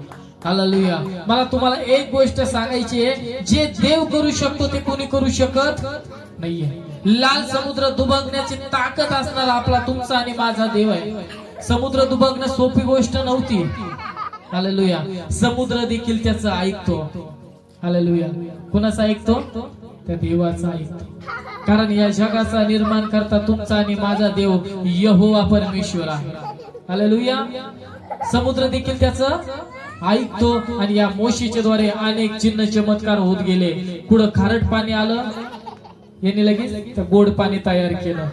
हालेलुया. मला तुम्हाला एक गोष्ट सांगायची आहे, जे देव करू शकतो ते कोणी करू शकत नाहीये. लाल समुद्र दुबगण्याची ताकद असणारा आपला तुमचा आणि माझा देव आहे. समुद्र दुबगणं सोपी गोष्ट नव्हती. हालेलुया. समुद्र देखील त्याचं ऐकतो. हालेलुया. कुणाचा ऐकतो? त्या देवाचा ऐकतो. कारण या जगाचा निर्माण करता तुमचा आणि माझा देव यहोवा परमेश्वर आहे. हालेलुया. समुद्र देखील त्याचं ऐकतो आणि या मोशीच्या द्वारे अनेक चिन्ह चमत्कार होत गेले. पुढं खारट पाणी आलं, यांनी लगेच गोड पाणी तयार केलं.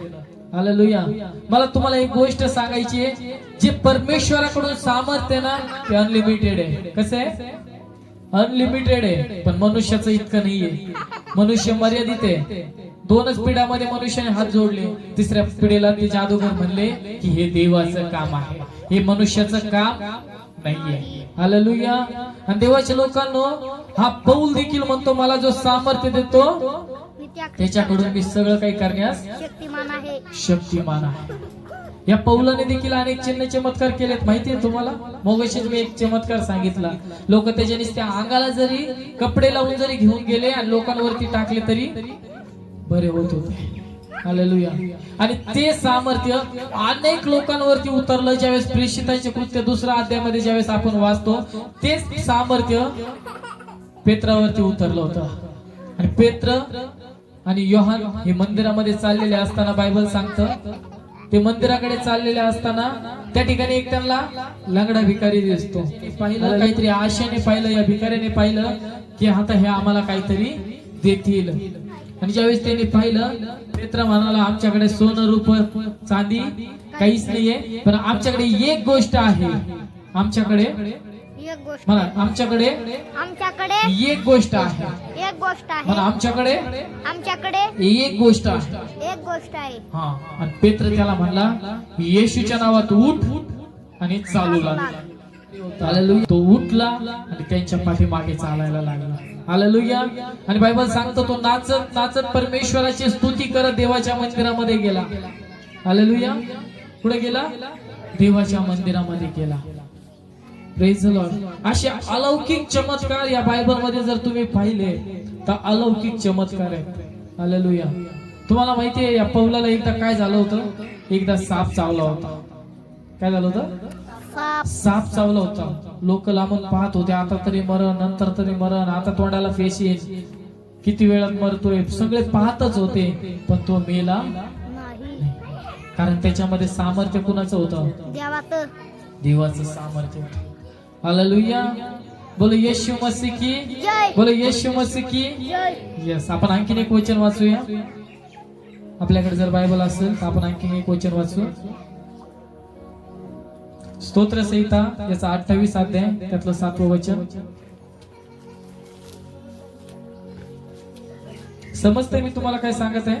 हालेलुया. मला तुम्हाला एक गोष्ट सांगायची आहे, जे परमेश्वराकडून सामर्थ्य ना ते अनलिमिटेड आहे. कसं आहे? अनलिमिटेड आहे. पण मनुष्याचं इतकं नाहीये. मनुष्य मर्यादित आहे. 2च पिढ्यामध्ये मनुष्याने हात जोडले. 3ऱ्या पिढीला ते जादूगर म्हणले की हे देवाचं काम आहे, हे मनुष्याचं काम नाहीये. हालेलुया. आणि देवाच्या लोकांनो, हा पौल देखील म्हणतो मला जो सामर्थ्य देतो मी त्या त्याच्याकडून मी सगळं काही करण्यास शक्तिमान आहे. शक्तिमान आहे. या पौलाने देखील अनेक चिन्ह चमत्कार केलेत. माहितीये तुम्हाला? मगाशीच मी एक चमत्कार सांगितला. लोक त्याच्याने त्या अंगाला जरी कपडे लावून जरी घेऊन गेले आणि लोकांवरती टाकले तरी बरे होत होते. हालेलुया. आणि ते सामर्थ्य अनेक लोकांवरती उतरलं. ज्यावेळेस प्रेषितांचे कृत्य 2रा अध्यायामध्ये ज्यावेळेस आपण वाचतो, तेच सामर्थ्य पेत्रावरती उतरलं होतं. आणि पेत्र आणि योहान हे मंदिरामध्ये चाललेले असताना बायबल सांगतं, ते मंदिराकडे चाललेले असताना त्या ठिकाणी एक त्यांना लंगडा भिकारी दिसतो. पाहिलं, काहीतरी आशेने पाहिलं, या भिकाऱ्याने पाहिलं की आता हे आम्हाला काहीतरी देतील. आणि ज्यावेळेस त्यांनी पाहिलं, पेत्र म्हणाला आमच्याकडे सोनं रूप चांदी काहीच नाहीये, पण आमच्याकडे एक गोष्ट आहे. आमच्याकडे एक गोष्ट म्हणा, आमच्याकडे एक गोष्ट आहे. एक गोष्ट आहे. म्हणा, आमच्याकडे एक गोष्ट आहे. एक गोष्ट आहे. हा. आणि पेत्र त्याला म्हणला येशूच्या नावात उठ आणि चालू लागला. हालेलुया. तो उठला आणि त्यांच्या पाठीमागे चालायला लागला. हालेलुया. आणि बायबल सांगतो तो नाचत नाचत परमेश्वराची स्तुती करत देवाच्या मंदिरामध्ये गेला. हालेलुया. पुढे गेला, देवाच्या मंदिरामध्ये गेला. Praise the Lord. असे अलौकिक चमत्कार या बायबल मध्ये जर तुम्ही पाहिले तर अलौकिक चमत्कार आहेत. हालेलुया. तुम्हाला माहितीये या पौलाला एकदा काय झालं होतं? एकदा साप चावला होता. काय झालं होतं? साप चावला होता. लोक लांबून पाहत होते, आता तरी मरण, नंतर तरी मरण, आता तोंडाला फेस येईल, किती वेळात मरतोय, सगळे पाहतच होते. पण तो मेला नाही. कारण त्याच्यामध्ये सामर्थ्य कुणाचं होतं? देवाचं. देवाचं सामर्थ्य होतं. हालेलुया. बोलो येशू मसीह की जय. बोलो येशू मसीह की जय. यस. आपण आणखीन एक वचन वाचूया. आपल्याकडे जर बायबल असेल तर आपण आणखीन एक वचन वाचू. स्तोत्र संहिता याचा 28 अध्याय त्यातलं 7वं वचन. समजतंय मी तुम्हाला काय सांगत आहे?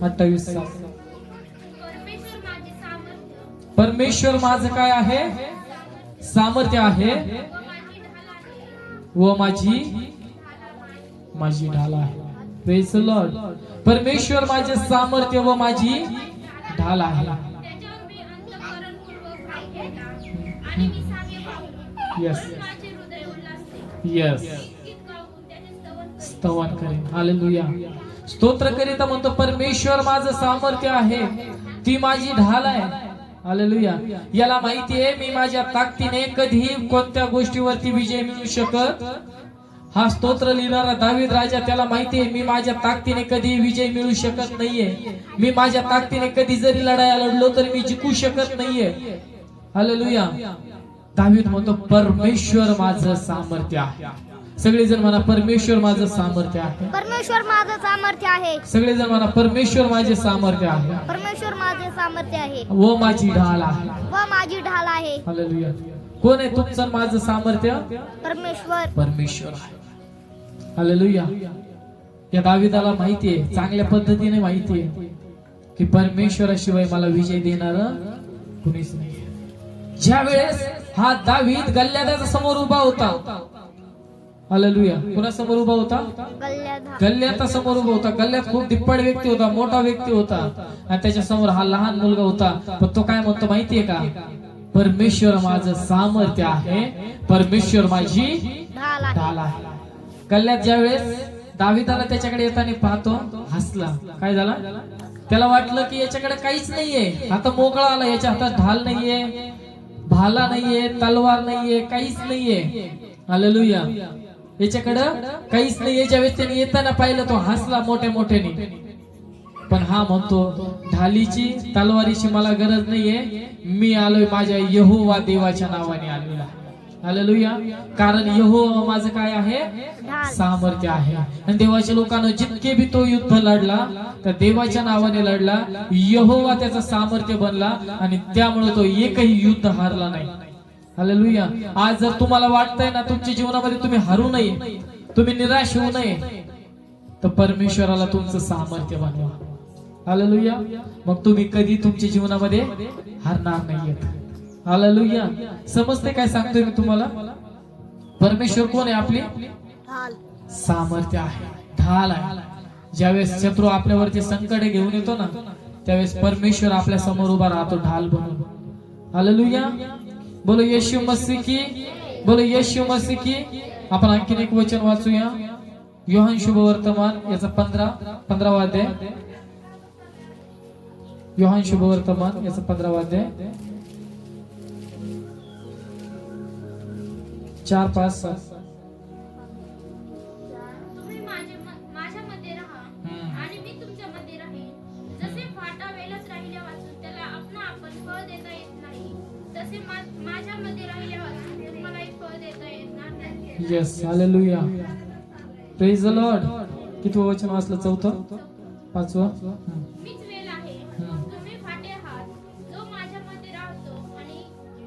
28:7. परमेश्वर माझे परमेश्वर माझं सामर्थ्य काय आहे? सामर्थ्य आहे व माझी व माझी ढाल आहे. Praise the Lord. परमेश्वर माझे सामर्थ्य व माझी ढाल आहे. त्याच्यावर मी अंतःकरणपूर्वक भाग घेतला आणि मी सागे पावलो. Yes. म्हणून माझे हृदय उल्हासते. यस. गीत गाऊन त्याचे स्तवन करीन. स्तवन करेन. हालेलुया. स्तोत्र करीता म्हणतो परमेश्वर माझं सामर्थ्य आहे, ती माझी ढाल आहे. हालेलुया. याला माहितीये मी माझ्या ताकदीने कधीही कोणत्या गोष्टीवरती विजय मिळू शकत. हा स्तोत्र लिहिणारा दावीद राजा त्याला माहितीये मी माझ्या ताकदीने कधी विजय मिळू शकत नाहीये. मी माझ्या ताकदीने कधी जरी लढाया लढलो तरी मी जिंकू शकत नाहीये. हालेलुया. दावीद म्हणतो परमेश्वर माझं सामर्थ्य आहे. सगळेजण म्हणा परमेश्वर माझं सामर्थ्य आहे. परमेश्वर माझं सामर्थ्य आहे. सगळेजण म्हणा परमेश्वर माझे सामर्थ्य आहे परमेश्वर माझे सामर्थ्य आहे. व माझी ढाल आहे. व माझी ढाल आहे. हालेलुया. कोण आहे तुमचं माझं सामर्थ्य? परमेश्वर. परमेश्वर आहे. हालेलुया. या दाविदाला माहितीये, चांगल्या पद्धतीने माहितीये की परमेश्वराशिवाय मला विजय देणार कुणीच नाही. ज्या वेळेस हा दावीद गल्ल्यादाच्या समोर उभा होता. हालेलुया. कुणासमोर उभा होता? गल्ल्याता समोर उभा होता. गल्ल्यात खूप दिप्पड व्यक्ती होता, मोठा व्यक्ती होता आणि त्याच्या समोर हा लहान मुलगा होता. पण तो काय म्हणतो माहितीये का? परमेश्वर माझं सामर्थ्य आहे, परमेश्वर माझी ढाल आहे. गल्ल्यात ज्या वेळेस दाविदाला त्याच्याकडे येताना पाहतो, हसला. काय झाला? त्याला वाटलं की याच्याकडे काहीच नाहीये, आता मोकळा आला, याच्या हातात ढाल नाहीये, भाला नाहीये, तलवार नाहीये, काहीच नाहीये. हालेलुया. याच्याकडं काहीच नाही. ज्यावेळेस त्याने येताना पाहिलं तो हसला मोठ्या मोठ्याने. पण हा म्हणतो ढालीची तलवारीची मला गरज नाहीये, मी आलोय माझ्या यहोवा देवाच्या नावाने आलेला. हालेलुया. कारण यहोवा माझं काय आहे, ढाल. सामर्थ्य आहे. आणि देवाच्या लोकांना जितके बी तो युद्ध लढला तर देवाच्या नावाने लढला. यहोवा त्याचं सामर्थ्य बनला आणि त्यामुळे तो एकही युद्ध हारला नाही. हालेलुया. आज जर तुम्हाला वाटतंय ना तुमच्या जीवनामध्ये तुम्ही हरू नये, तुम्ही निराश होऊ नये, तर परमेश्वराला तुमचं सामर्थ्य बनवा. हालेलुया. मग तुम्ही कधी तुमच्या जीवनामध्ये हारणार नाहीयेत. हालेलुया. समजते काय सांगतोय मी तुम्हाला? परमेश्वर कोण आहे? आपली ढाल. सामर्थ्य आहे, ढाल आहे. ज्यावेळेस शत्रू आपल्यावरती संकट घेऊन येतो ना त्यावेळेस परमेश्वर आपल्या समोर उभा राहतो ढाल बनून. हालेलुया. बोलो येशू मसीह की, बोलो येशू मसीह की. आपण आणखीन एक वचन वाचूया. योहान शुभवर्तमान याचा 15वा अध्याय. योहान शुभवर्तमान याचा 15वा अध्याय 4, 5, 7. तुम्ही माझ्यामध्ये राहा आणि मी तुमच्यामध्ये राहीन. जसे फाटा वेलच राहिल्या वाचून त्याला आपण फळ देता येत नाही, तसे माझ्यामध्ये राहिल्या वाचून तुम्हालाही फळ देता येणार नाही. Yes. Hallelujah. Praise the lord. कितवं वचन वाचलं? 4, 5. मीच वेल आहे, तुम्ही फाटे आहात. जो माझ्यामध्ये राहतो आणि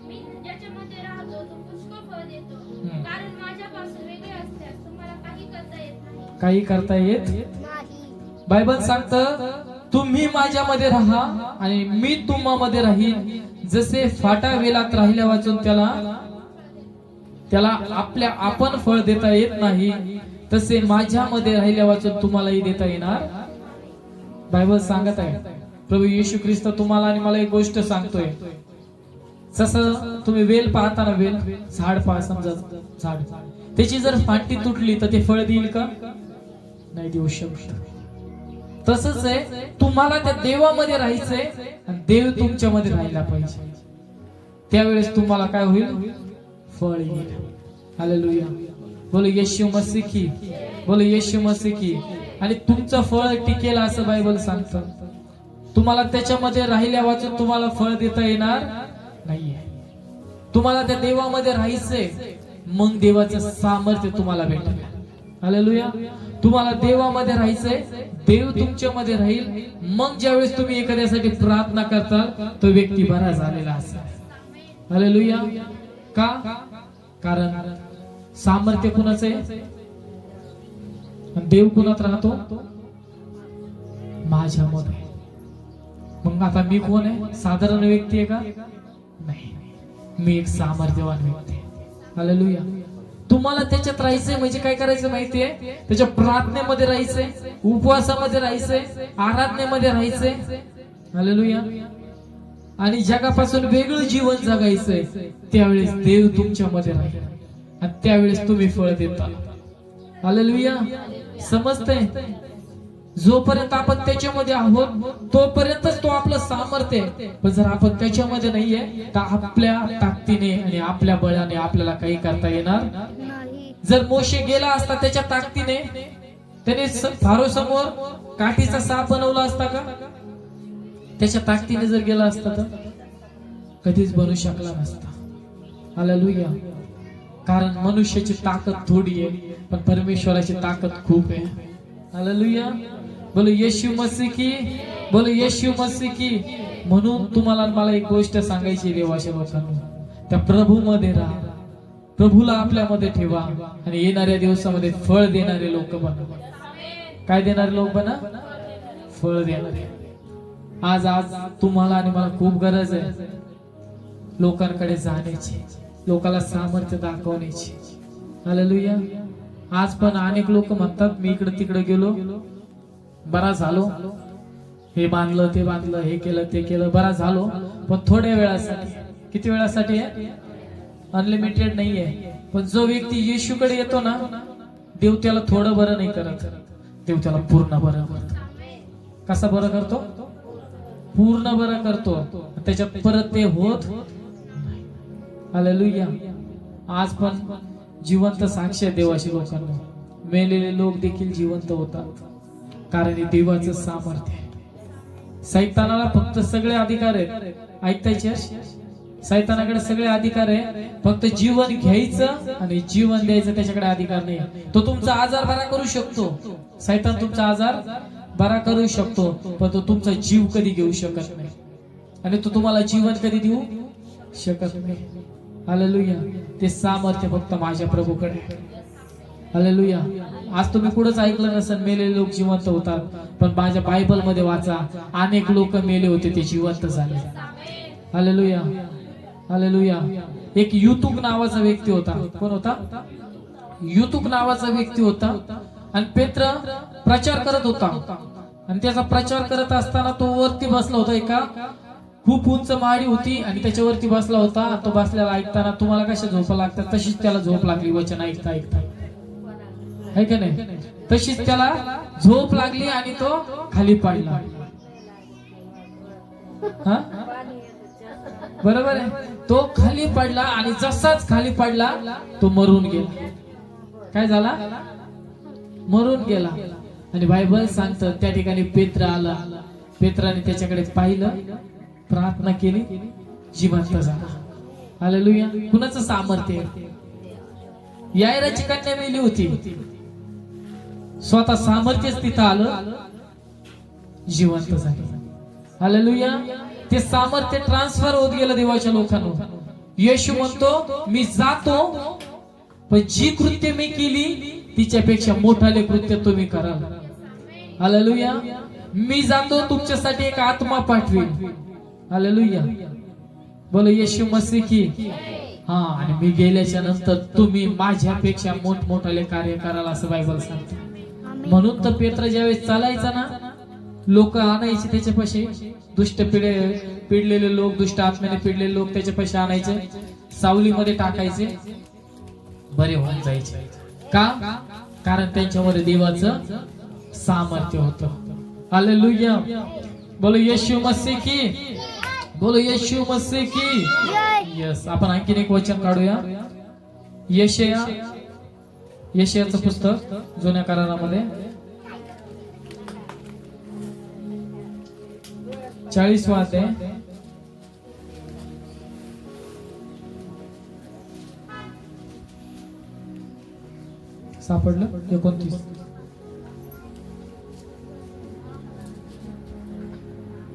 मी ज्याच्यामध्ये राहतो तो पुष्कळ फळ देतो. कारण माझ्यापासून वेगळे असल्यास तुम्हाला काही करता येत नाही. काही करता येत नाही. बायबल सांगतं तुम्ही माझ्यामध्ये राहा आणि मी तुम्हामध्ये राहीन. जसे फाटा वेलात राहिल्या वाचून त्याला आपण फळ देता येत नाही, तसे माझ्यामध्ये राहिल्या वाचून तुम्हालाही देता येणार. बायबल सांगत आहे. प्रभू येशू ख्रिस्त तुम्हाला आणि मला एक गोष्ट सांगतोय. जसं तुम्ही वेल पाहता ना, वेल झाड पहा. समजा झाड, त्याची जर फांटी तुटली तर ते फळ देईल का? नाही देऊ शकत. तसंच आहे, तुम्हाला त्या देवामध्ये राहायचंय आणि देव तुमच्यामध्ये राहायला पाहिजे. त्यावेळेस तुम्हाला काय होईल? फळ येईल. हालेलुया. बोलो येशू मसीह की, बोलो येशू मसीह की. आणि तुमचं फळ टिकेल असं बायबल सांगतं. तुम्हाला त्याच्यामध्ये राहिल्या वाचून तुम्हाला फळ देता येणार नाहीये. तुम्हाला त्या देवामध्ये राहायचंय, मग देवाचं सामर्थ्य तुम्हाला भेटेल. हालेलुया. तुम्हाला देवामध्ये राहायचंय, देव तुमच्यामध्ये राहील. मग ज्यावेळेस तुम्ही एखाद्यासाठी प्रार्थना करताल तो व्यक्ती बरा झालेला असेल. हालेलुया. का? कारण सामर्थ्य कुणाचं आहे? देव कुणात राहतो? माझ्यामध्ये. मग आता मी कोण आहे? साधारण व्यक्ती आहे का? नाही, मी एक सामर्थ्यवान व्यक्ती आहे. हालेलुया. तुम्हाला त्याच्यात राहायचंय म्हणजे काय करायचं माहितीये? त्याच्या प्रार्थनेमध्ये राहायचंय, उपवासामध्ये राहायचंय, आराधनेमध्ये राहायचंय. हालेलुया. आणि जगापासून वेगळं जीवन जगायचंय. त्यावेळेस देव तुमच्यामध्ये राहील आणि त्यावेळेस तुम्ही फळ देता. हालेलुया. समजतंय? जोपर्यंत आपण त्याच्यामध्ये आहोत तोपर्यंतच तो आपलं सामर्थ्य आहे. पण जर आपण त्याच्यामध्ये नाहीये तर आपल्या ताकदीने आणि आपल्या बळाने आपल्याला काही करता येणार नाही. जर मोशे गेला असता त्याच्या ताकदीने, त्याने फारो समोर काठीचा साप बनवला असता का? त्याच्या ताकदीने जर गेला असता तर कधीच बनू शकला नसता. हालेलुया. कारण मनुष्याची ताकद थोडी आहे पण परमेश्वराची ताकद खूप आहे. हालेलुया. बोलो येशू मसीह की, बोलो येशू मसीह की. म्हणून तुम्हाला मला एक गोष्ट सांगायची देवाच्या लोकांना, त्या प्रभू मध्ये राहा, प्रभूला आपल्यामध्ये ठेवा आणि येणाऱ्या दिवसामध्ये फळ देणारे लोक बना. काय देणारे लोक बना? फळ देणारे. आज तुम्हाला आणि मला खूप गरज आहे लोकांकडे जाण्याची, लोकांना सामर्थ्य दाखवण्याची. हालेलुया. आज पण अनेक लोक म्हणतात मी इकडे तिकडे गेलो, बरा झालो, हे बांधलं ते बांधलं, हे केलं ते केलं, बरा झालो, पण थोड्या वेळासाठी. किती वेळासाठी आहे? अनलिमिटेड नाहीये. पण जो व्यक्ती येशूकडे येतो ना, देव त्याला थोडं बरं नाही करत, देव त्याला पूर्ण बरं करतो. कसा बरं करतो? पूर्ण बरं करतो. त्याच्यात परत ते होत. हालेलुया. आज पण जिवंत साक्ष आहे देवाशी लोकांना. मेलेले लोक देखील जिवंत होतात, कारण हे देवाचं सामर्थ्य आहे. सैतानाला फक्त सगळे अधिकार आहेत, ऐकतायचे, सैतानाकडे सगळे अधिकार आहे, फक्त जीवन घ्यायचं आणि जीवन द्यायचं त्याच्याकडे अधिकार नाही. तो तुमचा आजार बरा करू शकतो, सैतान तुमचा आजार बरा करू शकतो, पण तो तुमचा जीव कधी घेऊ शकत नाही, आणि तो तुम्हाला जीवन कधी देऊ शकत नाही. हालेलुया. ते सामर्थ्य फक्त माझ्या प्रभूकडे. हालेलुया. आज तुम्ही कुठंच ऐकलं नसेल मेलेले लोक जिवंत होतात, पण माझ्या बायबल मध्ये वाचा, अनेक लोक मेले होते ते जिवंत झाले. हालेलुया. हालेलुया. एक युतुक नावाचा व्यक्ती होता. कोण होता? युतुक नावाचा व्यक्ती होता, आणि पेत्र प्रचार करत होता, आणि त्याचा प्रचार करत असताना तो वरती बसला होता. एका खूप उंच माडी होती आणि त्याच्यावरती बसला होता. तो बसल्याला ऐकताना तुम्हाला कशा झोप लागतात तशीच त्याला झोप लागली. वचन ऐकता ऐकता, है का नाही? तशीच त्याला झोप लागली आणि तो खाली पडला. हा, बरोबर आहे. तो खाली पडला आणि जसाच खाली पडला तो मरून गेला. काय झाला? मरून गेला. आणि बायबल सांगतं त्या ठिकाणी पेत्र आला. पेत्राने त्याच्याकडे पाहिलं, प्रार्थना केली, जिवंत झाला. हालेलुया. कुणाचं सामर्थ्य? यायराची कन्या मेली होती, स्वतः सामर्थ्यच तिथं आलं, जिवंत झाली. हालेलुया. ते सामर्थ्य ट्रान्सफर होत गेलं देवाच्या लोकांना. येशू म्हणतो मी जातो, पण जी कृत्य मी केली तिच्यापेक्षा मोठाले कृत्य तुम्ही कराल. हालेलुया. मी जातो, तुमच्यासाठी एक आत्मा पाठवेल. हालेलुया. बोलो येशू मसीह की. हा, आणि मी गेल्याच्या नंतर तुम्ही माझ्यापेक्षा मोठमोठाले कार्य कराल असं बायबल सांगते. म्हणून तर पेत्र ज्यावेळेस चालायचा ना, लोक आणायचे त्याच्यापाशी, दुष्ट पिडलेले लोक, दुष्ट आत्म्याने पिडलेले लोक त्याच्यापाशी आणायचे, सावलीमध्ये टाकायचे, बरे होऊन जायचे. का? कारण त्यांच्यामध्ये देवाचं सामर्थ्य होतं. हालेलुया. बोलो येशू मसीह की. बोलो येशू मसीह की. यस. आपण आणखीन एक वचन काढूया. यशयाचं पुस्तक जुन्या करारामध्ये 40वां अध्याय, सापडलं 29.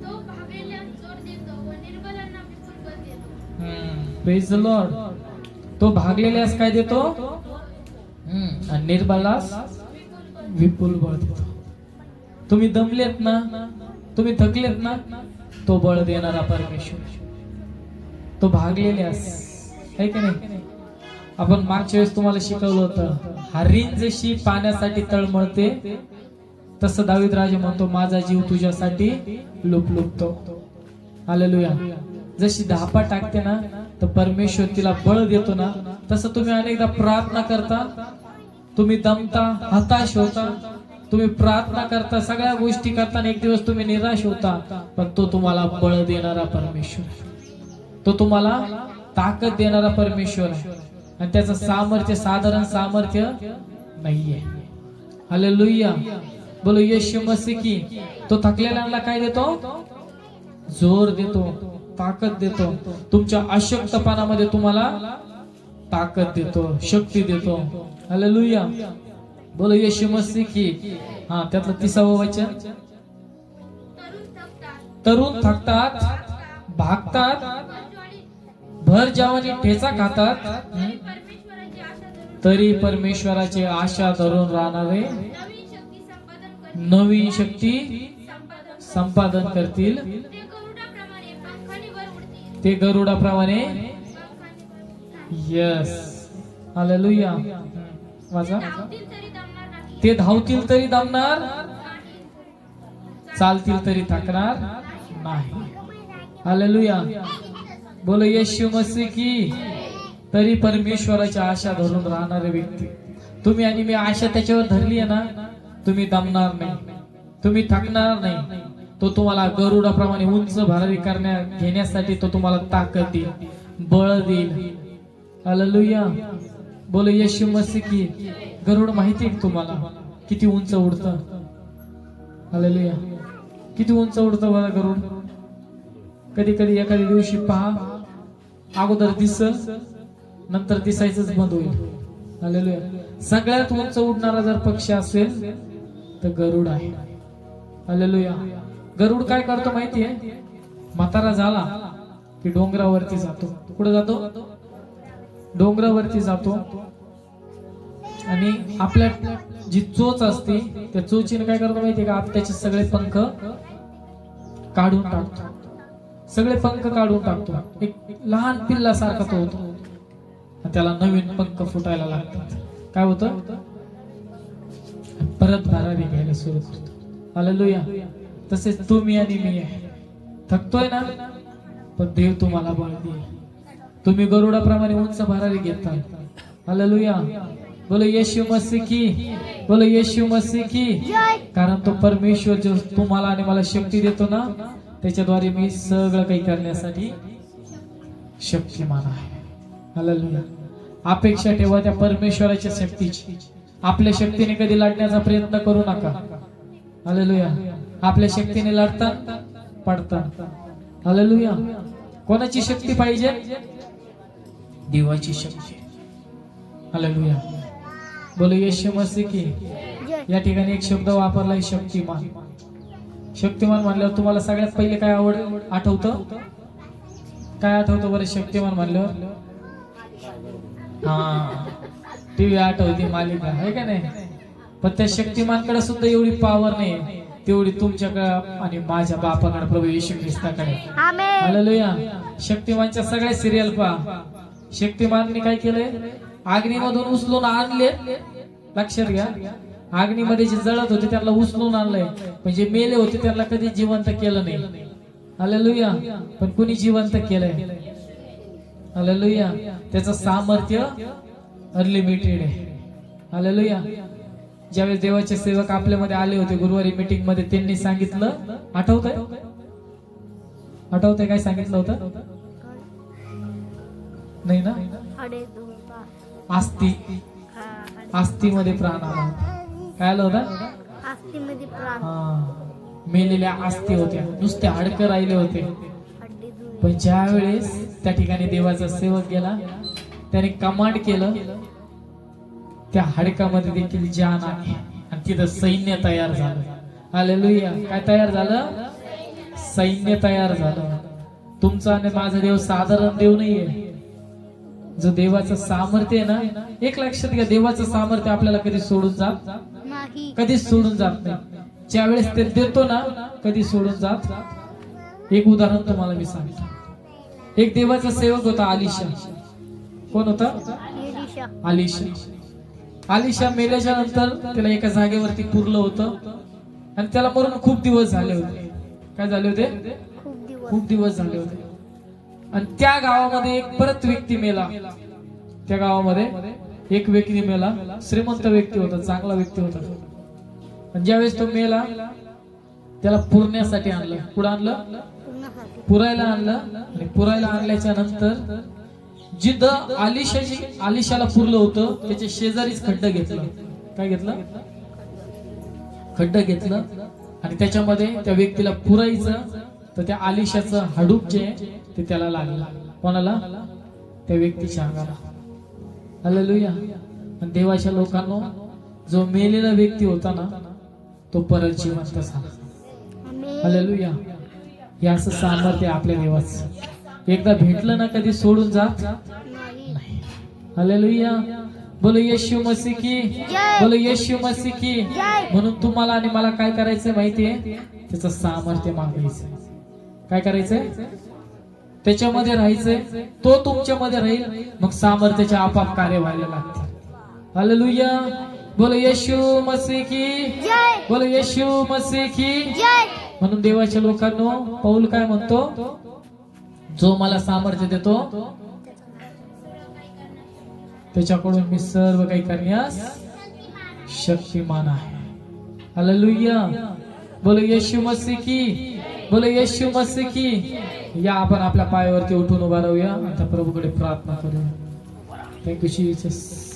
तो भागलेल्या जोर देतो व निर्बलांना विपुल बळ देतो. Praise the Lord. तो भागलेल्यास काय देतो? आणि निर्बलास विपुल बळ देतो. तुम्ही दमलेत ना, तुम्ही थकलेत ना, तो बळ देणारा परमेश्वर. तो भागलेल्यास, है की नाही? आपण मागच्या वेळेस तुम्हाला शिकवलं होतं, हरिण जशी पाण्यासाठी तळमळते तसं दावीद राजा म्हणतो माझा जीव तुझ्यासाठी लुपलुपतो. हालेलुया. जशी धापा टाकते ना तर परमेश्वर तिला बळ देतो ना, तसं तुम्ही अनेकदा प्रार्थना करता, तुम्ही दमता, हताश होता, तुम्ही प्रार्थना करता, सगळ्या गोष्टी करताना एक दिवस तुम्ही निराश होता, पण तो तुम्हाला बळ देणारा परमेश्वर, तो तुम्हाला ताकद देणारा परमेश्वर आहे. आणि त्याचं सामर्थ्य साधारण सामर्थ्य नाहीये. हालेलुया. बोलो येशू मसीह की. तो थकलेल्यांना काय देतो? जोर देतो, ताकद देतो. तुमच्या अशक्तपणामध्ये तुम्हाला ताकद देतो, शक्ती देतो. हालेलुया. बोलो येशू मसीह की. हा, त्यातलं 30वं वचन. तरुण थकतात, भागतात, भर जवानी ठेचा खातात, तरी परमेश्वराची आशा धरून राहणारे नवी शक्ती संपादन करतील. ते गरुडाप्रमाणे. यस. हालेलुया. वाचा. ते धावतील तरी दमणार, चालतील तरी थकणार नाही. हालेलुया. बोलो येशू मसीह की. तरी परमेश्वराची आशा धरून राहणारे व्यक्ती तुम्ही आणि मी, आशा त्याच्यावर धरली आहे ना, तुम्ही दमणार नाही, तुम्ही थकणार नाही. तो तुम्हाला गरुडाप्रमाणे उंच भरारी घेण्यासाठी तो तुम्हाला ताकद देईल, बळ देईल. हालेलुया. बोलो येशू मसीह की. गरुड माहिती आहे का तुम्हाला किती उंच उडतं? हालेलुया. किती उंच उडतं बघा गरुड. कधी कधी एखाद्या दिवशी पहा, अगोदर दिसल, नंतर दिसायचंच बंद होईल. हालेलुया. सगळ्यात उंच उडणारा जर पक्षी असेल तर गरुड आहे. हालेलुया. गरुड काय करतो माहितीये? म्हातारा झाला की डोंगरावरती जातो. कुठे जातो? डोंगरावरती जातो आणि आपल्या जी चोच असते त्या चोचीने काय करतो माहितीये का? त्याचे सगळे पंख काढून टाकतो. सगळे पंख काढून टाकतो. एक लहान पिल्लासारखा तो होतो. त्याला नवीन पंख फुटायला लागतात. काय होतं? परत भरारी घ्यायला सुरू करतो. हालेलुया. तसेच तुम्ही आणि मी आहे. थकतोय ना, पण देव तुम्हाला बळ देईल. तुम्ही गरुडाप्रमाणे उंच भरारी घेता. हालेलुया. बोलो येशू मसीह की. बोलो येशू मसीह की. कारण तो परमेश्वर जो तुम्हाला आणि मला शक्ती देतो ना, त्याच्याद्वारे मी सगळं काही करण्यासाठी शक्तिमान आहे. हालेलुया. अपेक्षा ठेवा त्या परमेश्वराच्या शक्तीची. आपल्या शक्तीने कधी लढण्याचा प्रयत्न करू नका. हालेलुया. आपल्या शक्तीने लढता पडता. हालेलुया. कोणाची शक्ती पाहिजे? देवाची शक्ती. हालेलुया. बोलो येशू मसीह की. या ठिकाणी एक शब्द वापरलाय, शक्तिमान. शक्तिमान म्हणल्यावर तुम्हाला सगळ्यात पहिले काय आठवतं? काय आठवतं बरं शक्तिमान म्हणल्यावर? हा, टीव्ही आठवते, मालिका आहे का नाही? पण त्या शक्तिमानकडे सुद्धा एवढी पॉवर नाही तेवढी तुमच्याकडे आणि माझ्या बापाकडे, प्रभू येशू ख्रिस्ताकडे. हालेलुया. शक्तिमानच्या सगळ्या सिरियल पहा. शक्तिमानने काय केलंय? अग्नीमधून उचलून आणले. लक्षात घ्या, अग्नीमध्ये जे जळत होते त्यांना उचलून आणलंय, म्हणजे मेले होते त्यांना कधी जिवंत केलं नाही. हालेलुया. पण कुणी जिवंत केलंय. हालेलुया. त्याचं सामर्थ्य अनलिमिटेड आहे. हालेलुया. ज्यावेळेस देवाचे सेवक आपल्यामध्ये आले होते गुरुवारी मीटिंग मध्ये, त्यांनी सांगितलं, आठवतंय काय सांगितलं होतं? नाही ना? आस्तीमध्ये प्राण आला. काय आलं होतं? आस्तीमध्ये प्राण. मेलेल्या आस्ती होत्या, नुसते हाडकं राहिले होते. पण ज्या वेळेस त्या ठिकाणी देवाचा सेवक गेला, त्याने कमांड केलं, त्या हाडकामध्ये देखील जान आहे आणि तिथं सैन्य तयार झालं. हालेलुया. काय तयार झालं? सैन्य तयार झालं. तुमचा आणि माझा देव साधारण देव नाहीये. जो देवाचं सामर्थ्य आहे ना, एक लक्षात घ्या, देवाचं सामर्थ्य आपल्याला कधी सोडून जात नाही. कधीच सोडून जात नाही. ज्या वेळेस ते देतो ना, कधी सोडून जात. एक उदाहरण तुम्हाला मी सांगतो. एक देवाचा सेवक होता, अलिशा. कोण होता? अलिशा मेल्याच्या नंतर त्याला एका जागेवरती पुरलं होतं आणि त्याला मरून खूप दिवस झाले होते. काय झाले होते? खूप दिवस झाले होते. आणि त्या गावामध्ये एक परत व्यक्ती मेला. त्या गावामध्ये एक व्यक्ती मेला. श्रीमंत व्यक्ती होता, चांगला व्यक्ती होता. आणि ज्यावेळेस तो मेला, त्याला पुरण्यासाठी आणलं. पुढे आणलं, पुरायला आणलं. आणि पुरायला आणल्याच्या नंतर जिथं अलिशाला पुरलं होतं त्याच्या शेजारीच खड्डा घेतलं. काय घेतलं? खड्डा घेतलं. आणि त्याच्यामध्ये त्या व्यक्तीला पुरायचं, तर त्या अलिशाचं हाडूक जे ते त्याला लागलं. कोणाला? त्या व्यक्तीच्या अंगाला. हालेलुया. आणि देवाच्या लोकांनो, जो मेलेला व्यक्ती होता ना, तो परत जिवंत झाला. हालेलुया. हे असं सामर्थ्य आपल्या देवाचं. एकदा भेटलं ना, कधी सोडून जात नाही. हालेलुया. बोलो येशू मसीह की. बोलो येशू मसीह की. म्हणून तुम्हाला आणि मला काय करायचंय माहितीये? त्याचं सामर्थ्य मागायचं. काय करायचंय? त्याच्यामध्ये राहायचंय. तो तुमच्यामध्ये राहील, मग सामर्थ्याचे आपाप कार्य व्हायला लागते. हालेलुया. बोलो येशू मसीह की. बोलो येशू मसीह की. म्हणून देवाच्या लोकांनो, पौल काय म्हणतो? जो मला सामर्थ्य देतो त्याच्याकडून मी सर्व काही करण्यास शक्तिमान आहे. हालेलुया. बोलो येशू मसीह की. बोलो येशू मसीह की. या आपण आपल्या पायावरती उठून उभा राहूया आणि त्या प्रभूकडे प्रार्थना करूया. Thank you Jesus.